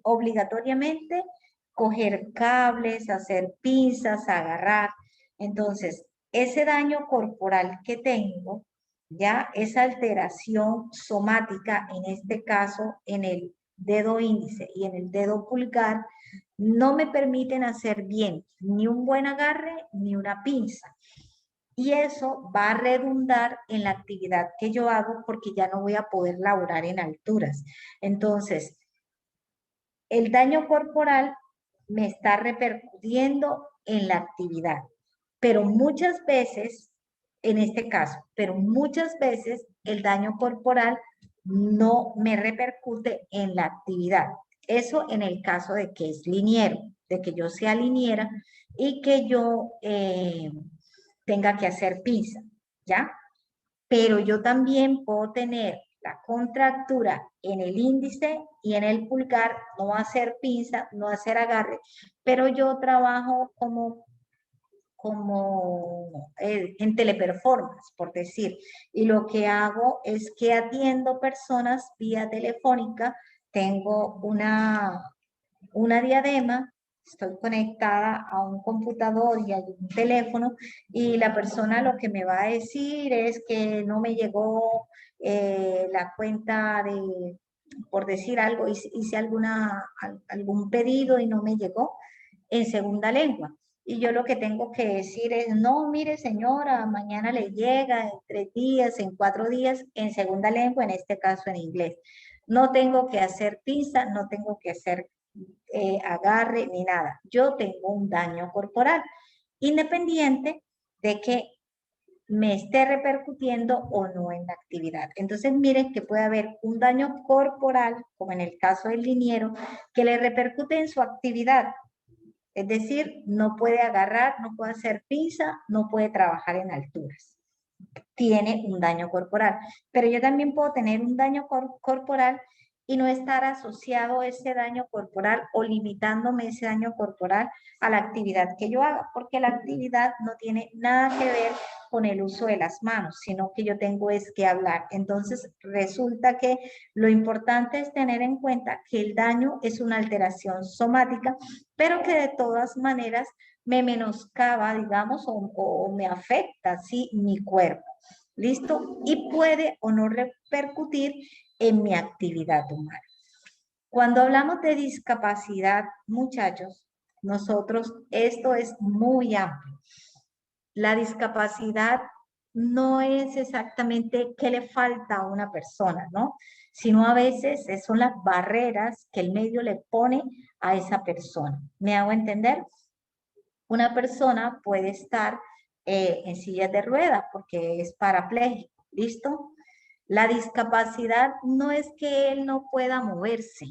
obligatoriamente coger cables, hacer pinzas, agarrar. Entonces, ese daño corporal que tengo, ya esa alteración somática, en este caso en el dedo índice y en el dedo pulgar, no me permiten hacer bien ni un buen agarre ni una pinza. Y eso va a redundar en la actividad que yo hago porque ya no voy a poder laborar en alturas. Entonces, el daño corporal me está repercutiendo en la actividad, pero muchas veces, en este caso, pero muchas veces el daño corporal no me repercute en la actividad. Eso en el caso de que es liniero, de que yo sea liniera y que yo tenga que hacer pinza, ¿ya? Pero yo también puedo tener la contractura en el índice y en el pulgar, no hacer pinza, no hacer agarre, pero yo trabajo como en teleperformance, por decir, y lo que hago es que atiendo personas vía telefónica, tengo una diadema, estoy conectada a un computador y a un teléfono y la persona lo que me va a decir es que no me llegó la cuenta de, por decir algo, hice algún pedido y no me llegó en segunda lengua. Y yo lo que tengo que decir es, no, mire señora, mañana le llega en 3 días, en 4 días, en segunda lengua, en este caso en inglés. No tengo que hacer pinza, no tengo que hacer agarre ni nada. Yo tengo un daño corporal, independiente de que me esté repercutiendo o no en la actividad. Entonces, miren que puede haber un daño corporal, como en el caso del liniero, que le repercute en su actividad. Es decir, no puede agarrar, no puede hacer pinza, no puede trabajar en alturas. Tiene un daño corporal. Pero yo también puedo tener un daño corporal y no estar asociado ese daño corporal o limitándome ese daño corporal a la actividad que yo haga, porque la actividad no tiene nada que ver con el uso de las manos, sino que yo tengo es que hablar. Entonces, resulta que lo importante es tener en cuenta que el daño es una alteración somática, pero que de todas maneras me menoscaba, digamos, o me afecta, ¿sí? Mi cuerpo. ¿Listo? Y puede o no repercutir en mi actividad humana. Cuando hablamos de discapacidad, muchachos, nosotros, esto es muy amplio. La discapacidad no es exactamente qué le falta a una persona, ¿no? Sino a veces son las barreras que el medio le pone a esa persona. ¿Me hago entender? Una persona puede estar en silla de ruedas porque es parapléjico, ¿listo? La discapacidad no es que él no pueda moverse.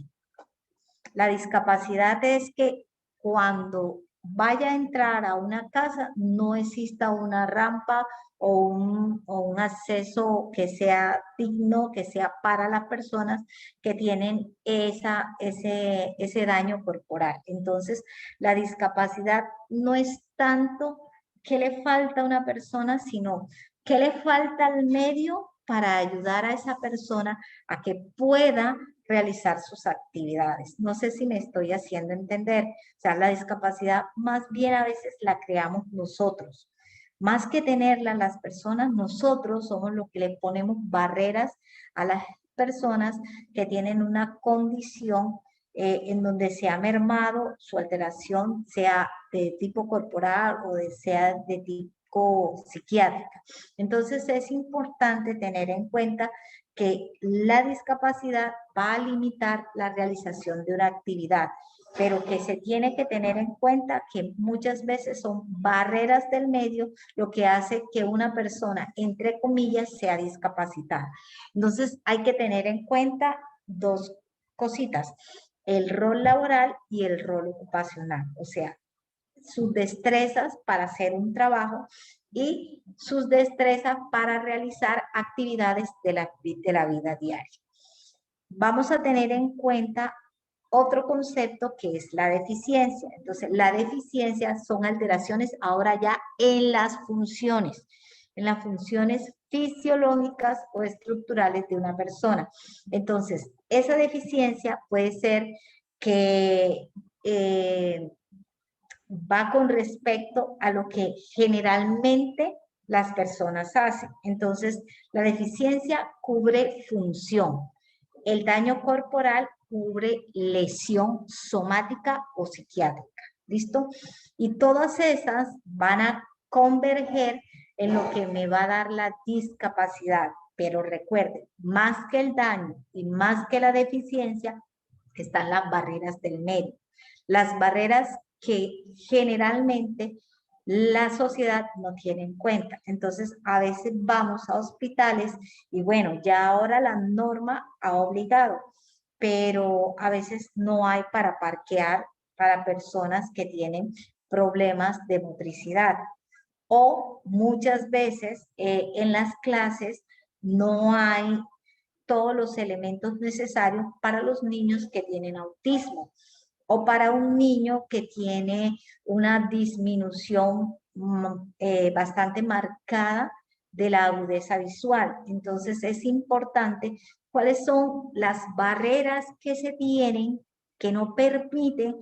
La discapacidad es que cuando vaya a entrar a una casa no exista una rampa o un acceso que sea digno, que sea para las personas que tienen ese daño corporal. Entonces, la discapacidad no es tanto qué le falta a una persona, sino qué le falta al medio para ayudar a esa persona a que pueda realizar sus actividades. No sé si me estoy haciendo entender. O sea, la discapacidad más bien a veces la creamos nosotros. Más que tenerla las personas, nosotros somos los que le ponemos barreras a las personas que tienen una condición en donde se ha mermado su alteración, sea de tipo corporal o sea de tipo psiquiátrica. Entonces es importante tener en cuenta que la discapacidad va a limitar la realización de una actividad, pero que se tiene que tener en cuenta que muchas veces son barreras del medio lo que hace que una persona, entre comillas, sea discapacitada. Entonces hay que tener en cuenta dos cositas, el rol laboral y el rol ocupacional, o sea, sus destrezas para hacer un trabajo y sus destrezas para realizar actividades de la vida diaria. Vamos a tener en cuenta otro concepto que es la deficiencia. Entonces, la deficiencia son alteraciones ahora ya en las funciones fisiológicas o estructurales de una persona. Entonces, esa deficiencia puede ser que va con respecto a lo que generalmente las personas hacen. Entonces, la deficiencia cubre función. El daño corporal cubre lesión somática o psiquiátrica. ¿Listo? Y todas esas van a converger en lo que me va a dar la discapacidad. Pero recuerden, más que el daño y más que la deficiencia, están las barreras del medio. Las barreras que generalmente la sociedad no tiene en cuenta. Entonces, a veces vamos a hospitales y bueno, ya ahora la norma ha obligado, pero a veces no hay para parquear para personas que tienen problemas de motricidad. O muchas veces en las clases no hay todos los elementos necesarios para los niños que tienen autismo o para un niño que tiene una disminución bastante marcada de la agudeza visual. Entonces es importante cuáles son las barreras que se tienen que no permiten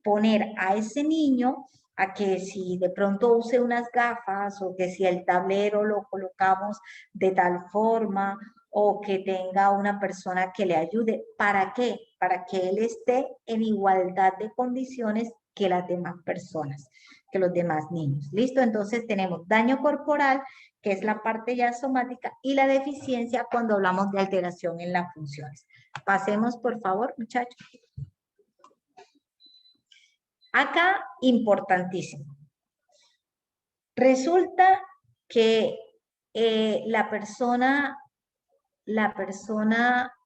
poner a ese niño a que si de pronto use unas gafas o que si el tablero lo colocamos de tal forma o que tenga una persona que le ayude. ¿Para qué? Para que él esté en igualdad de condiciones que las demás personas, que los demás niños. ¿Listo? Entonces tenemos daño corporal, que es la parte ya somática, y la deficiencia cuando hablamos de alteración en las funciones. Pasemos, por favor, muchachos. Acá, importantísimo. Resulta que la persona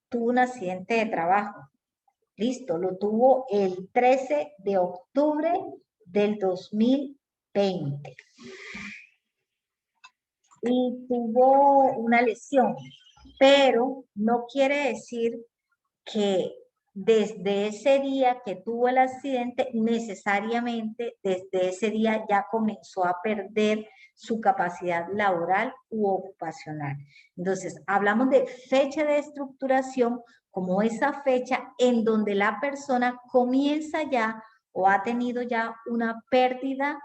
tuvo un accidente de trabajo. Listo, lo tuvo el 13 de octubre del 2020. Y tuvo una lesión, pero no quiere decir que desde ese día que tuvo el accidente, necesariamente desde ese día ya comenzó a perder su capacidad laboral u ocupacional. Entonces, hablamos de fecha de estructuración como esa fecha en donde la persona comienza ya o ha tenido ya una pérdida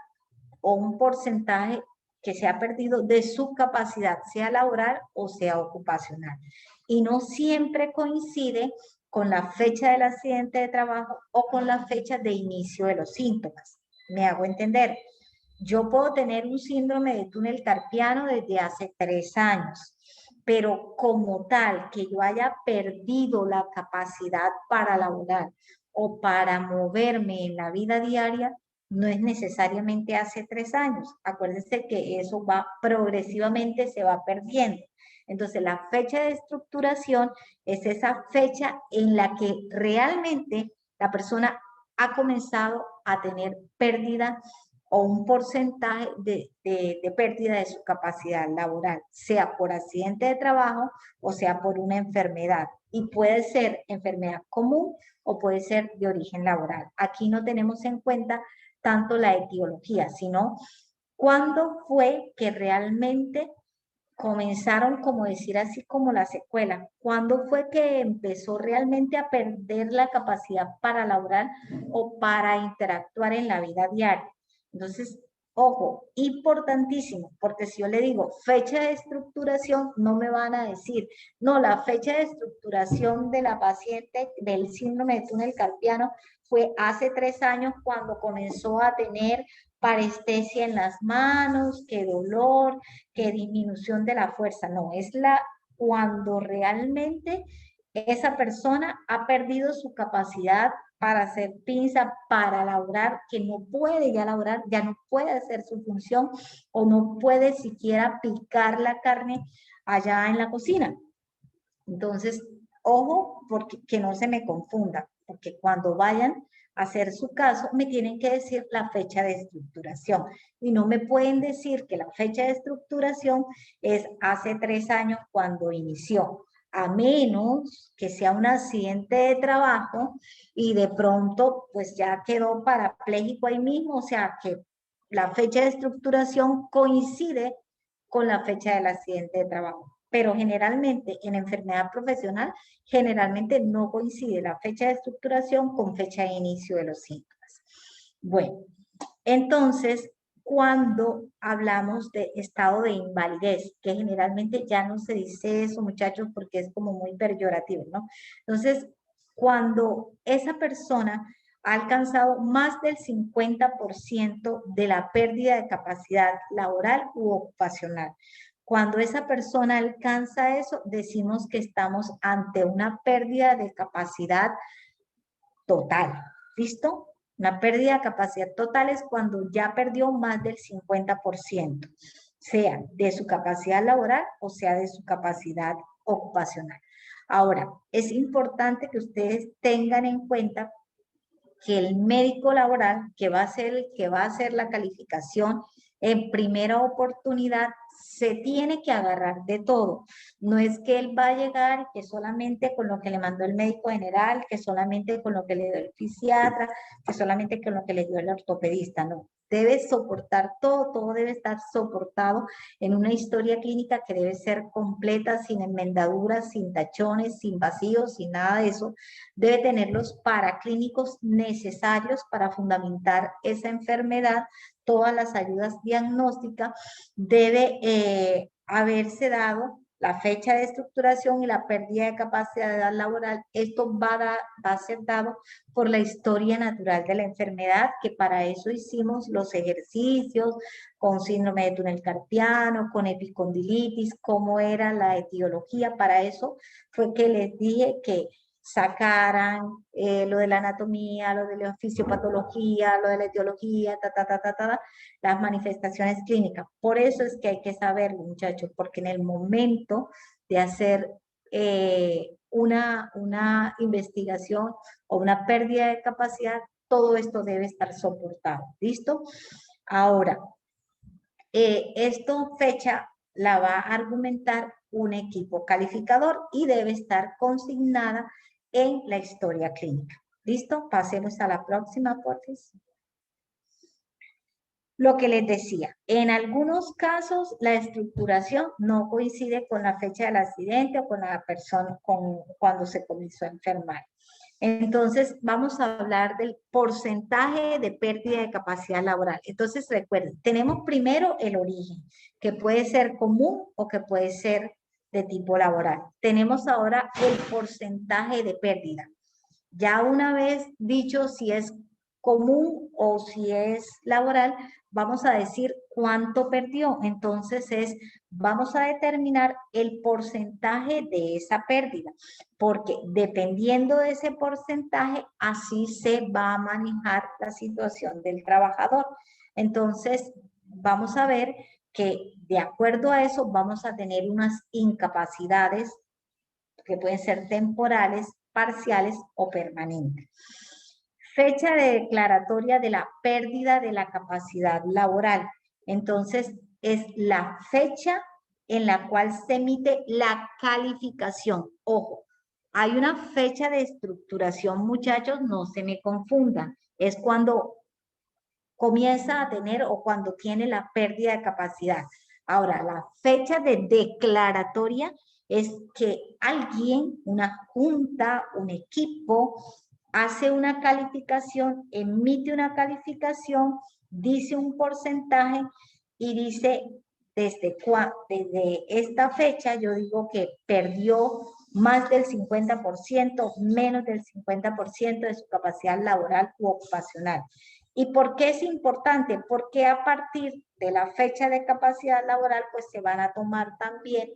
o un porcentaje que se ha perdido de su capacidad, sea laboral o sea ocupacional. Y no siempre coincide con la fecha del accidente de trabajo o con la fecha de inicio de los síntomas. ¿Me hago entender? Yo puedo tener un síndrome de túnel carpiano desde hace 3 años, pero como tal, que yo haya perdido la capacidad para laborar o para moverme en la vida diaria, no es necesariamente hace 3 años. Acuérdense que eso va progresivamente, se va perdiendo. Entonces, la fecha de estructuración es esa fecha en la que realmente la persona ha comenzado a tener pérdida o un porcentaje de pérdida de su capacidad laboral, sea por accidente de trabajo o sea por una enfermedad. Y puede ser enfermedad común o puede ser de origen laboral. Aquí no tenemos en cuenta tanto la etiología, sino cuándo fue que realmente comenzaron, como decir así, como la secuela. ¿Cuándo fue que empezó realmente a perder la capacidad para laborar o para interactuar en la vida diaria? Entonces, ojo, importantísimo, porque si yo le digo fecha de estructuración, no me van a decir, no, la fecha de estructuración de la paciente del síndrome de túnel carpiano fue hace 3 años cuando comenzó a tener parestesia en las manos, qué dolor, qué disminución de la fuerza. No, es cuando realmente esa persona ha perdido su capacidad para hacer pinza, para laborar, que no puede ya laborar, ya no puede hacer su función o no puede siquiera picar la carne allá en la cocina. Entonces, ojo, porque que no se me confunda, porque cuando vayan a hacer su caso, me tienen que decir la fecha de estructuración. Y no me pueden decir que la fecha de estructuración es hace 3 años cuando inició, a menos que sea un accidente de trabajo y de pronto pues ya quedó parapléjico ahí mismo, o sea que la fecha de estructuración coincide con la fecha del accidente de trabajo. Pero generalmente en enfermedad profesional, generalmente no coincide la fecha de estructuración con fecha de inicio de los síntomas. Bueno, entonces, cuando hablamos de estado de invalidez, que generalmente ya no se dice eso, muchachos, porque es como muy peyorativo, ¿no? Entonces, cuando esa persona ha alcanzado más del 50% de la pérdida de capacidad laboral u ocupacional. Cuando esa persona alcanza eso, decimos que estamos ante una pérdida de capacidad total. ¿Listo? Una pérdida de capacidad total es cuando ya perdió más del 50%, sea de su capacidad laboral o sea de su capacidad ocupacional. Ahora, es importante que ustedes tengan en cuenta que el médico laboral, que va a ser el que va a hacer la calificación en primera oportunidad, se tiene que agarrar de todo. No es que él va a llegar que solamente con lo que le mandó el médico general, que solamente con lo que le dio el fisiatra, que solamente con lo que le dio el ortopedista, no. Debe soportar todo, todo debe estar soportado en una historia clínica que debe ser completa, sin enmendaduras, sin tachones, sin vacíos, sin nada de eso. Debe tener los paraclínicos necesarios para fundamentar esa enfermedad, todas las ayudas diagnósticas, debe haberse dado la fecha de estructuración y la pérdida de capacidad laboral. Esto va a ser dado por la historia natural de la enfermedad, que para eso hicimos los ejercicios con síndrome de túnel carpiano, con epicondilitis, cómo era la etiología. Para eso fue que les dije que sacaran lo de la anatomía, lo de la fisiopatología, lo de la etiología, las manifestaciones clínicas. Por eso es que hay que saberlo, muchachos, porque en el momento de hacer una investigación o una pérdida de capacidad, todo esto debe estar soportado. ¿Listo? Ahora, esta fecha la va a argumentar un equipo calificador y debe estar consignada en la historia clínica. ¿Listo? Pasemos a la próxima, por favor. Lo que les decía, en algunos casos la estructuración no coincide con la fecha del accidente o con la persona, cuando se comenzó a enfermar. Entonces, vamos a hablar del porcentaje de pérdida de capacidad laboral. Entonces, recuerden, tenemos primero el origen, que puede ser común o que puede ser de tipo laboral. Tenemos ahora el porcentaje de pérdida. Ya una vez dicho si es común o si es laboral, vamos a decir cuánto perdió. Entonces vamos a determinar el porcentaje de esa pérdida, porque dependiendo de ese porcentaje, así se va a manejar la situación del trabajador. Entonces, vamos a ver que de acuerdo a eso vamos a tener unas incapacidades que pueden ser temporales, parciales o permanentes. Fecha de declaratoria de la pérdida de la capacidad laboral. Entonces, es la fecha en la cual se emite la calificación. Ojo, hay una fecha de estructuración, muchachos, no se me confundan. Es cuando comienza a tener o cuando tiene la pérdida de capacidad. Ahora, la fecha de declaratoria es que alguien, una junta, un equipo, hace una calificación, emite una calificación, dice un porcentaje y dice desde esta fecha, yo digo que perdió más del 50%, menos del 50% de su capacidad laboral u ocupacional. ¿Y por qué es importante? Porque a partir de la fecha de capacidad laboral, pues se van a tomar también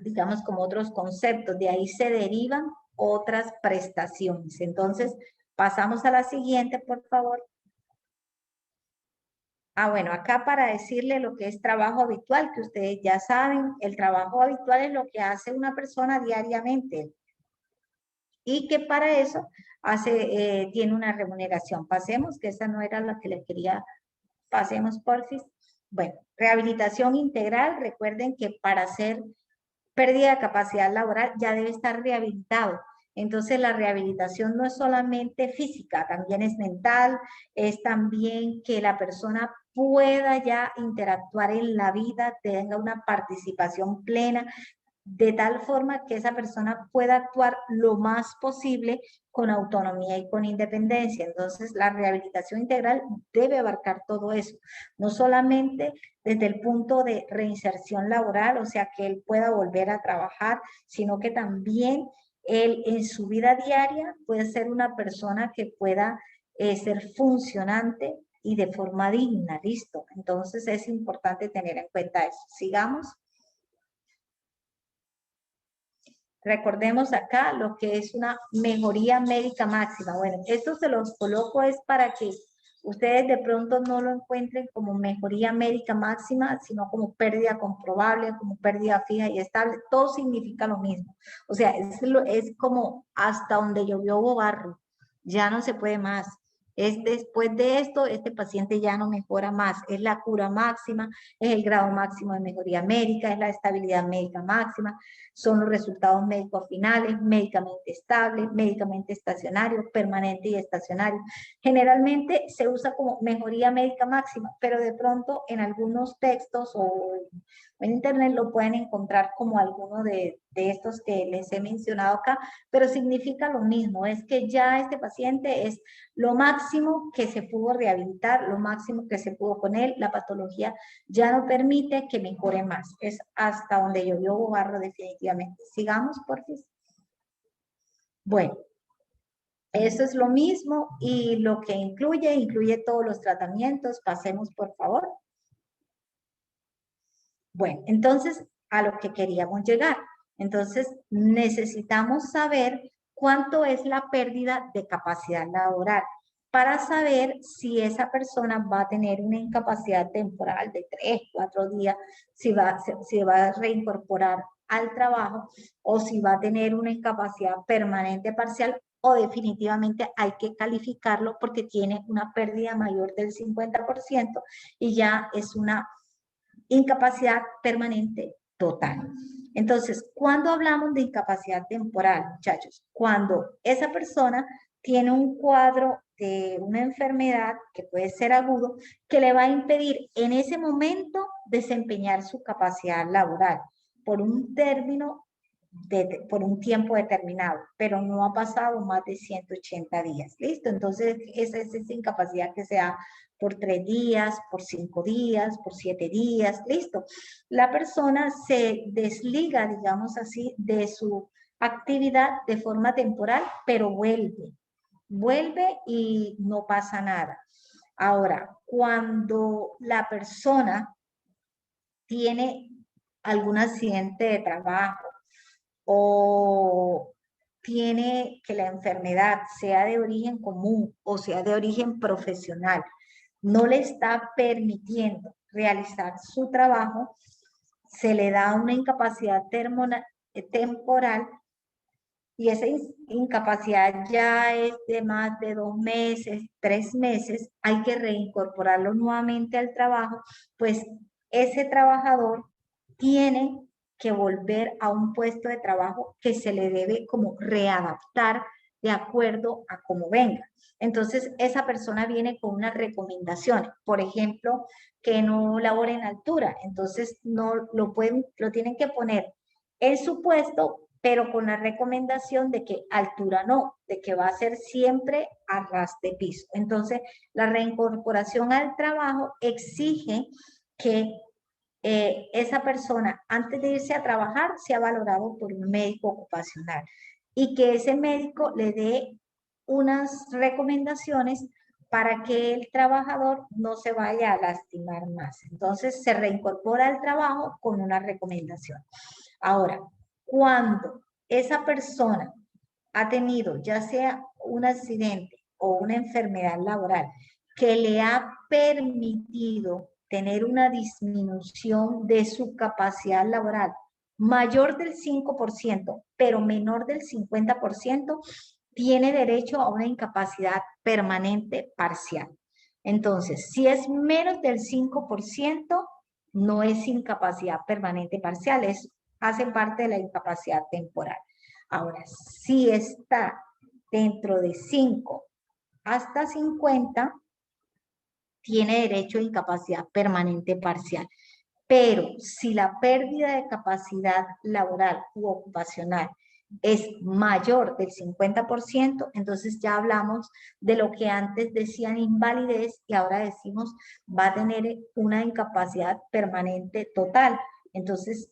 digamos como otros conceptos. De ahí se derivan otras prestaciones. Entonces, pasamos a la siguiente, por favor. Bueno, acá para decirle lo que es trabajo habitual, que ustedes ya saben, el trabajo habitual es lo que hace una persona diariamente y que para eso tiene una remuneración. Pasemos, que esa no era la que le quería, pasemos porfis. Bueno, rehabilitación integral, recuerden que para hacer pérdida de capacidad laboral ya debe estar rehabilitado. Entonces la rehabilitación no es solamente física, también es mental, es también que la persona pueda ya interactuar en la vida, tenga una participación plena, de tal forma que esa persona pueda actuar lo más posible con autonomía y con independencia. Entonces, la rehabilitación integral debe abarcar todo eso, no solamente desde el punto de reinserción laboral, o sea, que él pueda volver a trabajar, sino que también él en su vida diaria puede ser una persona que pueda ser funcionante y de forma digna, ¿listo? Entonces, es importante tener en cuenta eso. Sigamos. Recordemos acá lo que es una mejoría médica máxima. Bueno, esto se los coloco es para que ustedes de pronto no lo encuentren como mejoría médica máxima, sino como pérdida comprobable, como pérdida fija y estable. Todo significa lo mismo. O sea, es como hasta donde llovió barro. Ya no se puede más. Es después de esto, este paciente ya no mejora más. Es la cura máxima, es el grado máximo de mejoría médica, es la estabilidad médica máxima, son los resultados médicos finales, médicamente estable, médicamente estacionario, permanente y estacionario. Generalmente se usa como mejoría médica máxima, pero de pronto en algunos textos o en internet lo pueden encontrar como alguno de estos que les he mencionado acá, pero significa lo mismo, es que ya este paciente es lo máximo que se pudo rehabilitar, lo máximo que se pudo con él, la patología ya no permite que mejore más, es hasta donde llovió barro definitivamente. Sigamos, por favor. Bueno, eso es lo mismo y lo que incluye todos los tratamientos. Pasemos, por favor. Bueno, entonces, a lo que queríamos llegar. Entonces, necesitamos saber cuánto es la pérdida de capacidad laboral para saber si esa persona va a tener una incapacidad temporal de 3, 4 días, si va a reincorporar al trabajo o si va a tener una incapacidad permanente parcial o definitivamente hay que calificarlo porque tiene una pérdida mayor del 50% y ya es una incapacidad permanente total. Entonces, cuando hablamos de incapacidad temporal, muchachos, cuando esa persona tiene un cuadro de una enfermedad que puede ser agudo, que le va a impedir en ese momento desempeñar su capacidad laboral por un término, por un tiempo determinado, pero no ha pasado más de 180 días. ¿Listo? Entonces, esa es esa incapacidad que se da por 3 días, por 5 días, por 7 días. ¿Listo? La persona se desliga, digamos así, de su actividad de forma temporal, pero vuelve y no pasa nada. Ahora, cuando la persona tiene algún accidente de trabajo o tiene que la enfermedad sea de origen común o sea de origen profesional, no le está permitiendo realizar su trabajo, se le da una incapacidad temporal y esa incapacidad ya es de más de 2 meses, 3 meses, hay que reincorporarlo nuevamente al trabajo, pues ese trabajador tiene que volver a un puesto de trabajo que se le debe como readaptar de acuerdo a cómo venga. Entonces, esa persona viene con unas recomendaciones, por ejemplo, que no labore en altura, entonces no lo tienen que poner en su puesto, pero con la recomendación de que altura no, de que va a ser siempre a ras de piso. Entonces, la reincorporación al trabajo exige que esa persona, antes de irse a trabajar, sea valorado por un médico ocupacional y que ese médico le dé unas recomendaciones para que el trabajador no se vaya a lastimar más. Entonces, se reincorpora al trabajo con una recomendación. Ahora, cuando esa persona ha tenido ya sea un accidente o una enfermedad laboral que le ha permitido tener una disminución de su capacidad laboral mayor del 5%, pero menor del 50%, tiene derecho a una incapacidad permanente parcial. Entonces, si es menos del 5%, no es incapacidad permanente parcial, hace parte de la incapacidad temporal. Ahora, si está dentro de 5 hasta 50, tiene derecho a incapacidad permanente parcial. Pero si la pérdida de capacidad laboral u ocupacional es mayor del 50%, entonces ya hablamos de lo que antes decían invalidez y ahora decimos va a tener una incapacidad permanente total. Entonces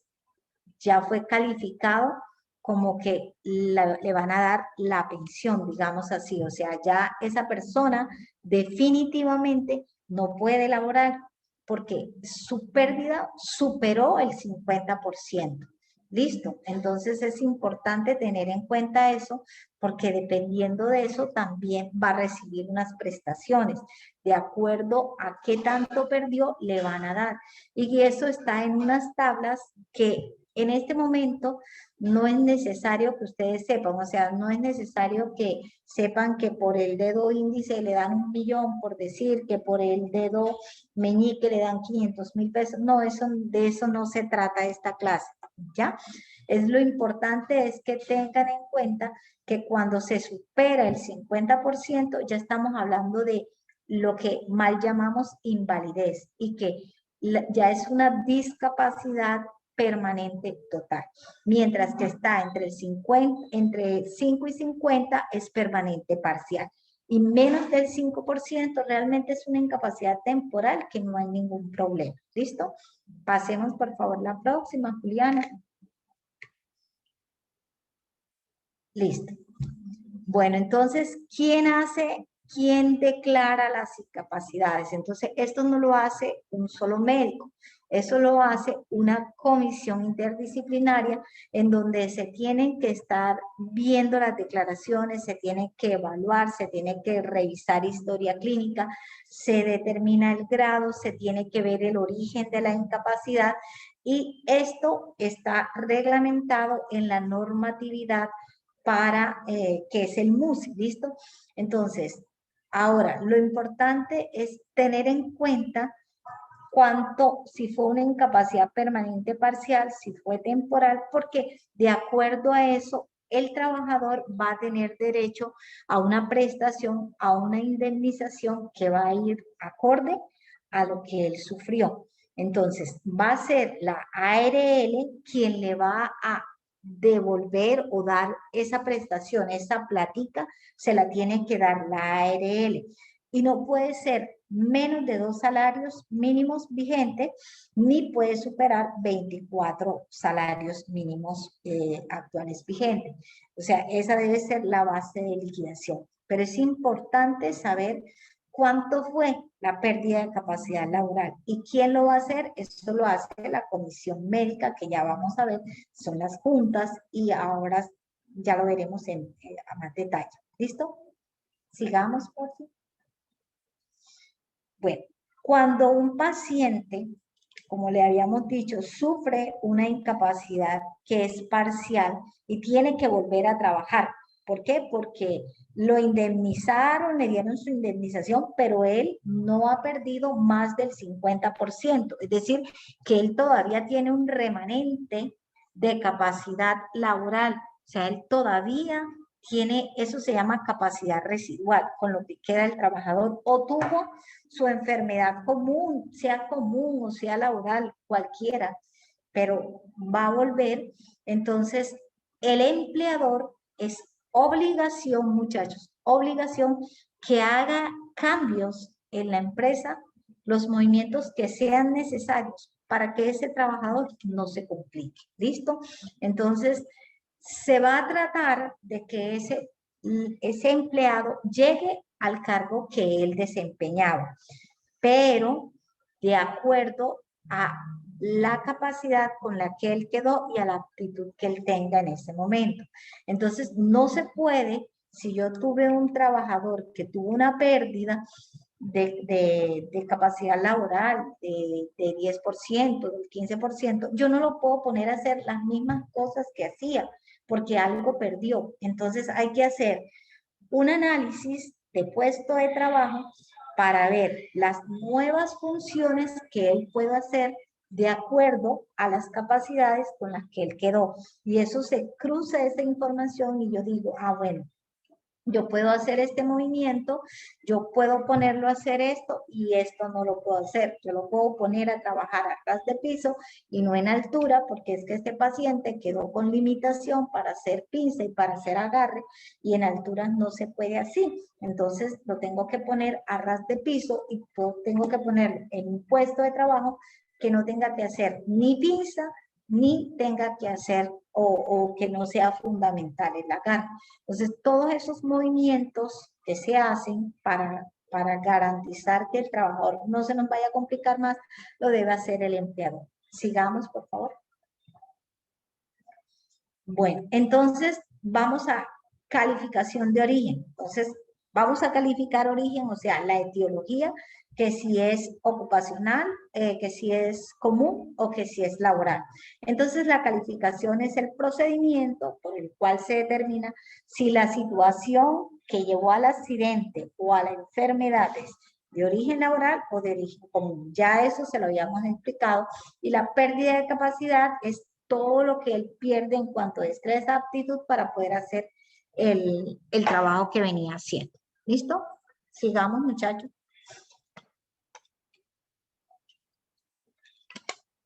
ya fue calificado como que le van a dar la pensión, digamos así. O sea, ya esa persona definitivamente no puede laborar porque su pérdida superó el 50%. ¿Listo? Entonces es importante tener en cuenta eso porque dependiendo de eso también va a recibir unas prestaciones. De acuerdo a qué tanto perdió, le van a dar. Y eso está en unas tablas que en este momento no es necesario que ustedes sepan, o sea, no es necesario que sepan que por el dedo índice le dan 1.000.000, por decir que por el dedo meñique le dan 500.000 pesos. No, de eso no se trata esta clase, ¿ya? Lo importante es que tengan en cuenta que cuando se supera el 50%, ya estamos hablando de lo que mal llamamos invalidez y que ya es una discapacidad permanente total, mientras que está entre 5 y 50 es permanente parcial y menos del 5% realmente es una incapacidad temporal que no hay ningún problema. ¿Listo? Pasemos por favor la próxima, Juliana. Listo. Bueno, entonces, ¿quién declara las incapacidades? Entonces, esto no lo hace un solo médico, eso lo hace una comisión interdisciplinaria en donde se tienen que estar viendo las declaraciones, se tienen que evaluar, se tiene que revisar historia clínica, se determina el grado, se tiene que ver el origen de la incapacidad y esto está reglamentado en la normatividad para que es el MUSI, ¿listo? Entonces, ahora, lo importante es tener en cuenta cuánto, si fue una incapacidad permanente parcial, si fue temporal, porque de acuerdo a eso, el trabajador va a tener derecho a una prestación, a una indemnización que va a ir acorde a lo que él sufrió. Entonces, va a ser la ARL quien le va a devolver o dar esa prestación, esa platica, se la tiene que dar la ARL. Y no puede ser menos de 2 salarios mínimos vigentes, ni puede superar 24 salarios mínimos actuales vigentes. O sea, esa debe ser la base de liquidación. Pero es importante saber cuánto fue la pérdida de capacidad laboral. ¿Y quién lo va a hacer? Eso lo hace la comisión médica, que ya vamos a ver, son las juntas, y ahora ya lo veremos a más detalle. ¿Listo? Sigamos, por favor. Bueno, cuando un paciente, como le habíamos dicho, sufre una incapacidad que es parcial y tiene que volver a trabajar. ¿Por qué? Porque lo indemnizaron, le dieron su indemnización, pero él no ha perdido más del 50%. Es decir, que él todavía tiene un remanente de capacidad laboral. O sea, él todavía tiene, eso se llama capacidad residual, con lo que queda el trabajador, o tuvo su enfermedad común o sea laboral, cualquiera, pero va a volver. Entonces, el empleador es obligación, muchachos, obligación que haga cambios en la empresa, los movimientos que sean necesarios para que ese trabajador no se complique. ¿Listo? Entonces, se va a tratar de que ese empleado llegue al cargo que él desempeñaba, pero de acuerdo a la capacidad con la que él quedó y a la actitud que él tenga en ese momento. Entonces, no se puede, si yo tuve un trabajador que tuvo una pérdida de capacidad laboral de 10%, del 15%, yo no lo puedo poner a hacer las mismas cosas que hacía, porque algo perdió. Entonces, hay que hacer un análisis de puesto de trabajo para ver las nuevas funciones que él puede hacer de acuerdo a las capacidades con las que él quedó. Y eso se cruza esa información y yo digo, ah, bueno, yo puedo hacer este movimiento, yo puedo ponerlo a hacer esto y esto no lo puedo hacer. Yo lo puedo poner a trabajar a ras de piso y no en altura, porque es que este paciente quedó con limitación para hacer pinza y para hacer agarre, y en altura no se puede así. Entonces lo tengo que poner a ras de piso y tengo que ponerlo en un puesto de trabajo que no tenga que hacer ni pinza, ni tenga que hacer o que no sea fundamental el agarre. Entonces, todos esos movimientos que se hacen para garantizar que el trabajador no se nos vaya a complicar más, lo debe hacer el empleador. Sigamos, por favor. Bueno, entonces vamos a calificación de origen. Entonces, vamos a calificar origen, o sea, la etiología, que si es ocupacional, que si es común o que si es laboral. Entonces, la calificación es el procedimiento por el cual se determina si la situación que llevó al accidente o a la enfermedad es de origen laboral o de origen común. Ya eso se lo habíamos explicado. Y la pérdida de capacidad es todo lo que él pierde en cuanto a destreza, aptitud para poder hacer el trabajo que venía haciendo. ¿Listo? Sigamos, muchachos.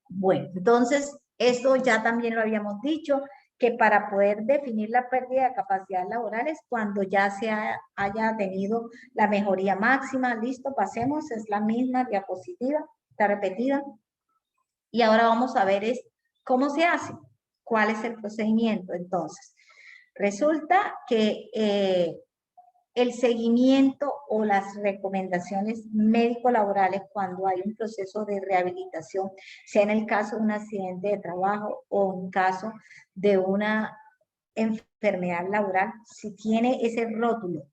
Bueno, entonces, esto ya también lo habíamos dicho, que para poder definir la pérdida de capacidad laboral es cuando ya se haya tenido la mejoría máxima. Listo, pasemos, es la misma diapositiva, está repetida. Y ahora vamos a ver cómo se hace, cuál es el procedimiento. Entonces, resulta que el seguimiento o las recomendaciones médico-laborales cuando hay un proceso de rehabilitación, sea en el caso de un accidente de trabajo o en caso de una enfermedad laboral, si tiene ese rótulo,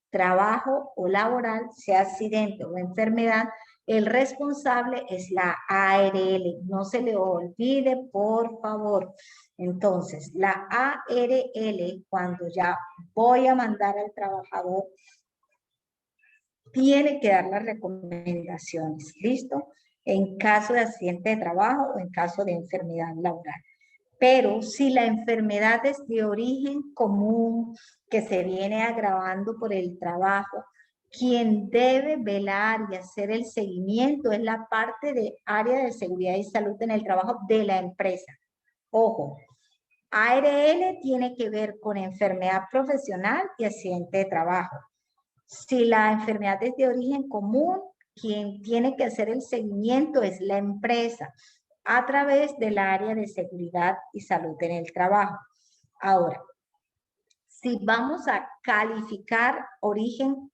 trabajo o laboral, sea accidente o enfermedad, el responsable es la ARL. No se le olvide, por favor. Entonces, la ARL, cuando ya voy a mandar al trabajador, tiene que dar las recomendaciones. ¿Listo? en caso de accidente de trabajo o en caso de enfermedad laboral. Pero si la enfermedad es de origen común, que se viene agravando por el trabajo, quien debe velar y hacer el seguimiento es la parte de área de seguridad y salud en el trabajo de la empresa. Ojo, ARL tiene que ver con enfermedad profesional y accidente de trabajo. Si la enfermedad es de origen común, quien tiene que hacer el seguimiento es la empresa a través del área de seguridad y salud en el trabajo. Ahora, si vamos a calificar origen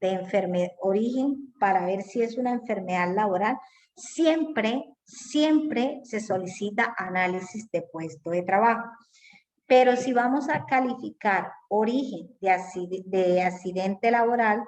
de enfermedad, origen para ver si es una enfermedad laboral, siempre se solicita análisis de puesto de trabajo. Pero si vamos a calificar origen de accidente laboral,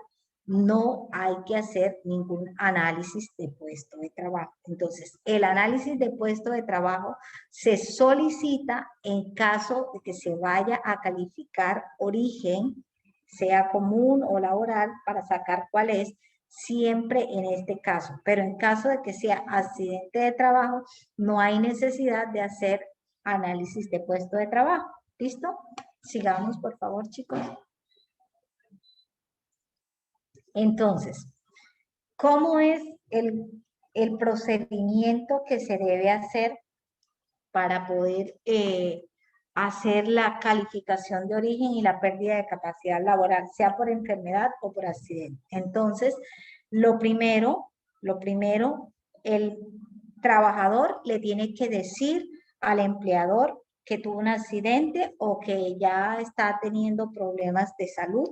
no hay que hacer ningún análisis de puesto de trabajo. Entonces, el análisis de puesto de trabajo se solicita en caso de que se vaya a calificar origen, sea común o laboral, para sacar cuál es, siempre en este caso. Pero en caso de que sea accidente de trabajo, no hay necesidad de hacer análisis de puesto de trabajo. ¿Listo? Sigamos, por favor, chicos. Entonces, ¿cómo es el procedimiento que se debe hacer para poder hacer la calificación de origen y la pérdida de capacidad laboral, sea por enfermedad o por accidente? Entonces, lo primero, el trabajador le tiene que decir al empleador que tuvo un accidente o que ya está teniendo problemas de salud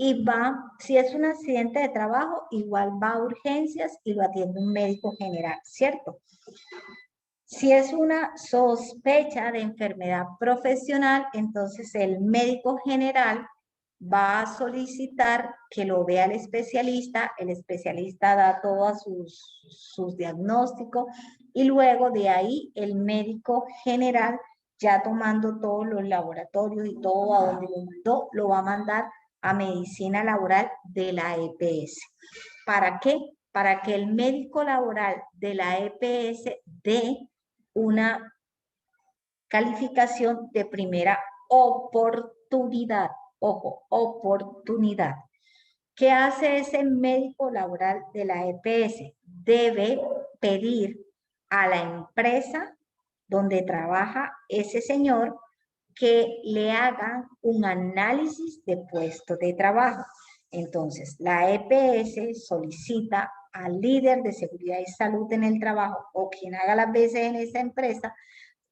y va, si es un accidente de trabajo, igual va a urgencias y lo atiende un médico general, ¿cierto? Si es una sospecha de enfermedad profesional, entonces el médico general va a solicitar que lo vea el especialista da todos sus diagnósticos y luego de ahí el médico general, ya tomando todos los laboratorios y todo a donde lo mandó, lo va a mandar a medicina laboral de la EPS. ¿Para qué? Para que el médico laboral de la EPS dé una calificación de primera oportunidad. Ojo, oportunidad. ¿Qué hace ese médico laboral de la EPS? Debe pedir a la empresa donde trabaja ese señor que le hagan un análisis de puesto de trabajo. Entonces, la EPS solicita al líder de seguridad y salud en el trabajo o quien haga las veces en esa empresa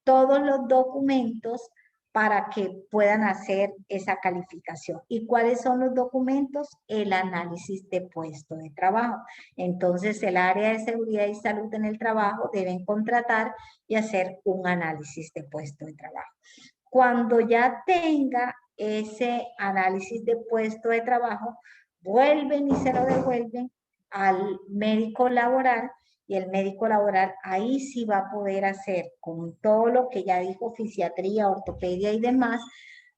todos los documentos para que puedan hacer esa calificación. ¿Y cuáles son los documentos? El análisis de puesto de trabajo. Entonces, el área de seguridad y salud en el trabajo deben contratar y hacer un análisis de puesto de trabajo. Cuando ya tenga ese análisis de puesto de trabajo, vuelven y se lo devuelven al médico laboral y el médico laboral ahí sí va a poder hacer con todo lo que ya dijo, fisiatría, ortopedia y demás,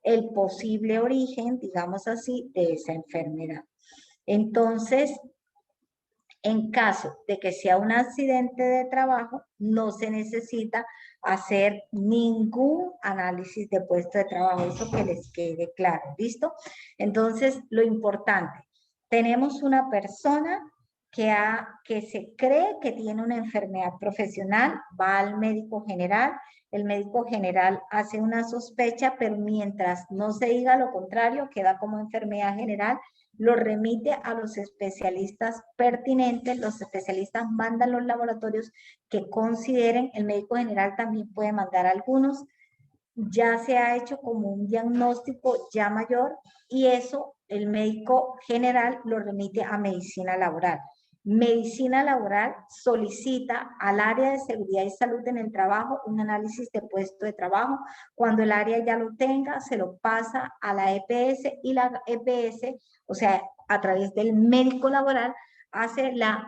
el posible origen, digamos así, de esa enfermedad. Entonces, en caso de que sea un accidente de trabajo, no se necesita hacer ningún análisis de puesto de trabajo, eso que les quede claro, ¿listo? Entonces, lo importante, tenemos una persona que se cree que tiene una enfermedad profesional, va al médico general, el médico general hace una sospecha, pero mientras no se diga lo contrario, queda como enfermedad general, lo remite a los especialistas pertinentes, los especialistas mandan los laboratorios que consideren, el médico general también puede mandar algunos, ya se ha hecho como un diagnóstico ya mayor y eso el médico general lo remite a medicina laboral. Medicina laboral solicita al área de seguridad y salud en el trabajo un análisis de puesto de trabajo. Cuando el área ya lo tenga, se lo pasa a la EPS y la EPS, o sea, a través del médico laboral, hace la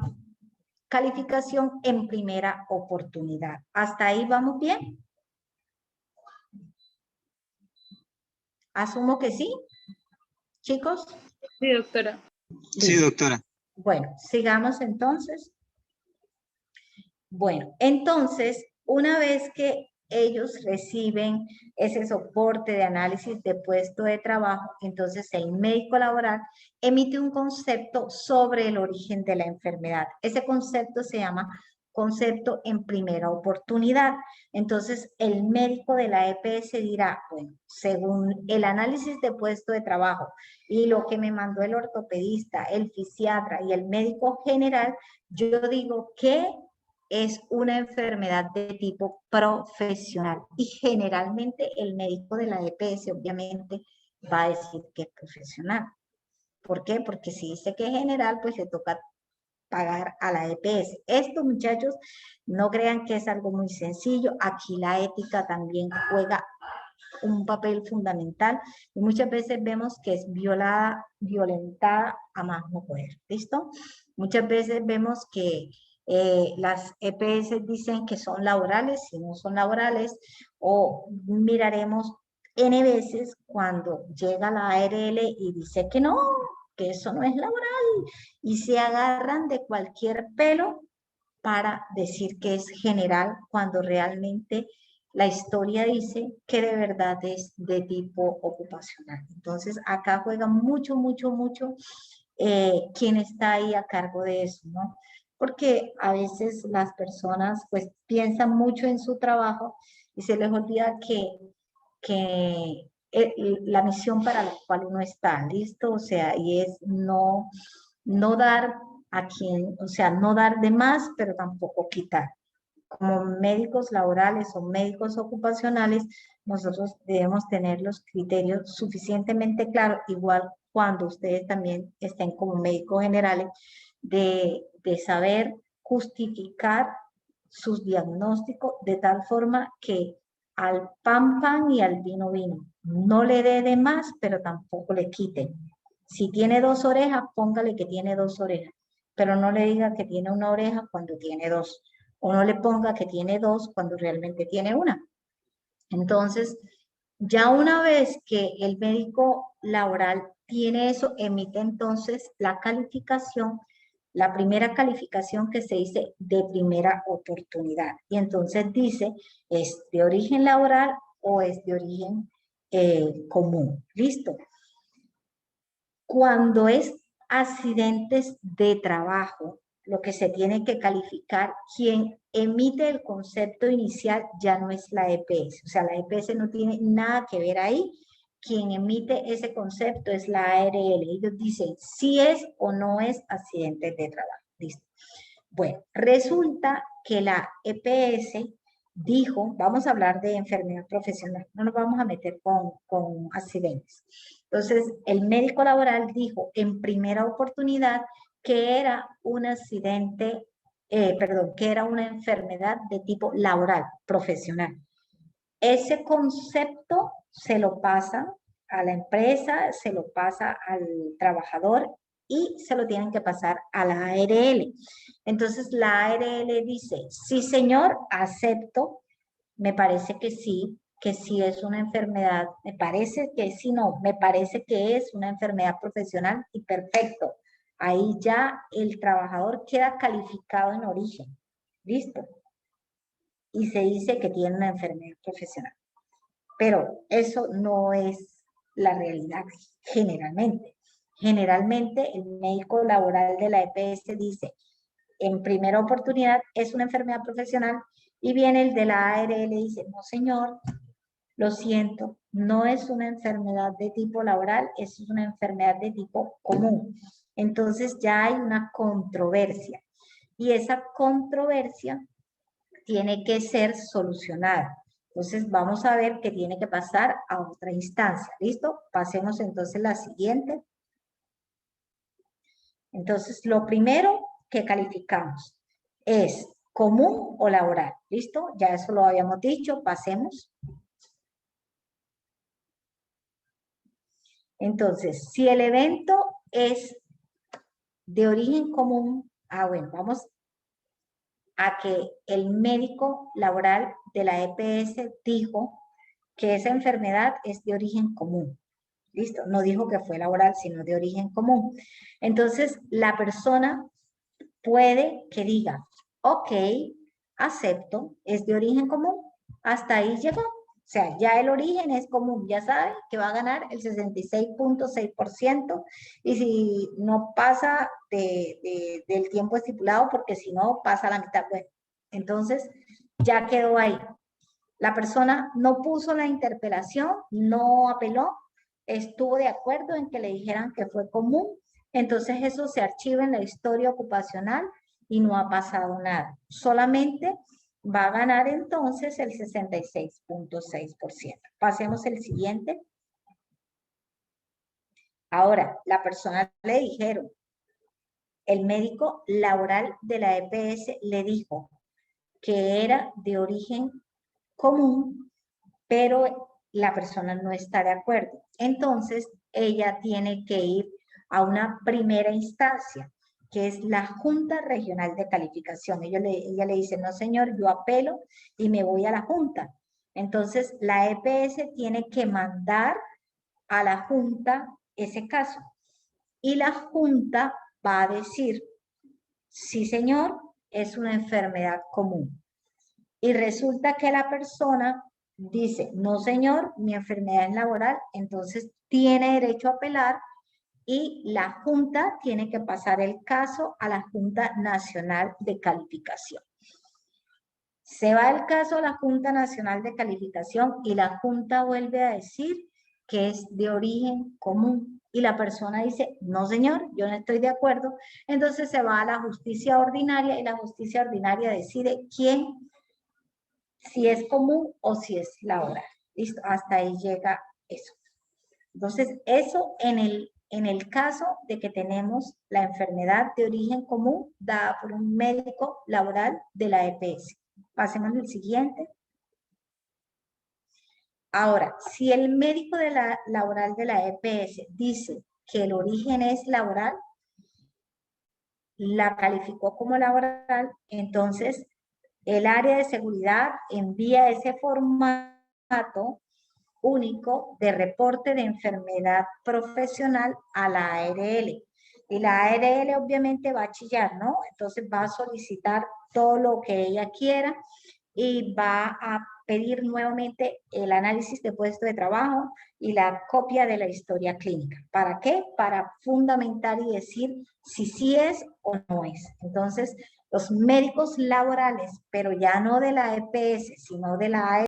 calificación en primera oportunidad. ¿Hasta ahí vamos bien? Asumo que sí, chicos. Sí, doctora. Sí, doctora. Bueno, sigamos entonces. Bueno, entonces, una vez que ellos reciben ese soporte de análisis de puesto de trabajo, entonces el médico laboral emite un concepto sobre el origen de la enfermedad. Ese concepto se llama concepto en primera oportunidad. Entonces, el médico de la EPS dirá, bueno, según el análisis de puesto de trabajo y lo que me mandó el ortopedista, el fisiatra y el médico general, yo digo que es una enfermedad de tipo profesional y generalmente el médico de la EPS obviamente va a decir que es profesional. ¿Por qué? Porque si dice que es general, pues le toca pagar a la EPS. Esto, muchachos, no crean que es algo muy sencillo. Aquí la ética también juega un papel fundamental y muchas veces vemos que es violentada a más no poder. ¿Listo? Muchas veces vemos que las EPS dicen que son laborales, si no son laborales, o miraremos N veces cuando llega la ARL y dice que eso no es laboral, y se agarran de cualquier pelo para decir que es general cuando realmente la historia dice que de verdad es de tipo ocupacional. Entonces, acá juega mucho, mucho, mucho quién está ahí a cargo de eso, ¿no? Porque a veces las personas pues piensan mucho en su trabajo y se les olvida que la misión para la cual uno está, ¿listo? O sea, y es no dar a quien, o sea, no dar de más, pero tampoco quitar. Como médicos laborales o médicos ocupacionales, nosotros debemos tener los criterios suficientemente claros, igual cuando ustedes también estén como médicos generales, de saber justificar sus diagnósticos de tal forma que al pan pan y al vino vino. No le dé de más, pero tampoco le quite. Si tiene 2 orejas, póngale que tiene 2 orejas, pero no le diga que tiene una oreja cuando tiene 2, o no le ponga que tiene 2 cuando realmente tiene una. Entonces, ya una vez que el médico laboral tiene eso, emite entonces la calificación, la primera calificación que se dice de primera oportunidad. Y entonces dice, ¿es de origen laboral o es de origen común? ¿Listo? Cuando es accidentes de trabajo, lo que se tiene que calificar, quien emite el concepto inicial ya no es la EPS, o sea, la EPS no tiene nada que ver ahí, quien emite ese concepto es la ARL, ellos dicen si es o no es accidentes de trabajo, listo. Bueno, resulta que la EPS dijo, vamos a hablar de enfermedad profesional, no nos vamos a meter con accidentes. Entonces, el médico laboral dijo en primera oportunidad que era un accidente, que era una enfermedad de tipo laboral, profesional. Ese concepto se lo pasa a la empresa, se lo pasa al trabajador y se lo tienen que pasar a la ARL. Entonces la ARL dice, sí señor, acepto, me parece que sí es una enfermedad, me parece que sí, no, me parece que es una enfermedad profesional y perfecto. Ahí ya el trabajador queda calificado en origen. ¿Listo? Y se dice que tiene una enfermedad profesional. Pero eso no es la realidad generalmente. Generalmente el médico laboral de la EPS dice, en primera oportunidad es una enfermedad profesional y viene el de la ARL y dice, no señor, lo siento, no es una enfermedad de tipo laboral, es una enfermedad de tipo común. Entonces ya hay una controversia y esa controversia tiene que ser solucionada. Entonces vamos a ver que tiene que pasar a otra instancia. ¿Listo? Pasemos entonces a la siguiente. Entonces lo primero que calificamos es común o laboral. ¿Listo? Ya eso lo habíamos dicho. Pasemos. Entonces, si el evento es de origen común, bueno, vamos a que el médico laboral de la EPS dijo que esa enfermedad es de origen común. ¿Listo? No dijo que fue laboral, sino de origen común. Entonces, la persona puede que diga, ok, acepto, es de origen común, hasta ahí llegó. O sea, ya el origen es común, ya sabe que va a ganar el 66.6% y si no pasa del tiempo estipulado, porque si no pasa la mitad, bueno, entonces ya quedó ahí. La persona no puso la interpelación, no apeló, estuvo de acuerdo en que le dijeran que fue común, entonces eso se archiva en la historia ocupacional y no ha pasado nada. Solamente va a ganar entonces el 66.6%. Pasemos el siguiente. Ahora, la persona le dijeron, el médico laboral de la EPS le dijo que era de origen común, pero la persona no está de acuerdo. Entonces, ella tiene que ir a una primera instancia, que es la Junta Regional de Calificación. Ella le dice, no señor, yo apelo y me voy a la Junta. Entonces, la EPS tiene que mandar a la Junta ese caso. Y la Junta va a decir, sí señor, es una enfermedad común. Y resulta que la persona dice, no señor, mi enfermedad es laboral, entonces tiene derecho a apelar y la Junta tiene que pasar el caso a la Junta Nacional de Calificación. Se va el caso a la Junta Nacional de Calificación y la Junta vuelve a decir que es de origen común. Y la persona dice, no señor, yo no estoy de acuerdo. Entonces se va a la justicia ordinaria y la justicia ordinaria decide quién, si es común o si es laboral. Listo, hasta ahí llega eso. Entonces, eso en el caso de que tenemos la enfermedad de origen común dada por un médico laboral de la EPS. Pasemos al siguiente. Ahora, si el médico laboral de la EPS dice que el origen es laboral, la calificó como laboral, entonces el área de seguridad envía ese formato único de reporte de enfermedad profesional a la ARL. Y la ARL obviamente va a chillar, ¿no? Entonces va a solicitar todo lo que ella quiera y va a pedir nuevamente el análisis de puesto de trabajo y la copia de la historia clínica. ¿Para qué? Para fundamentar y decir si sí es o no es. Entonces, los médicos laborales, pero ya no de la EPS, sino de la ARL,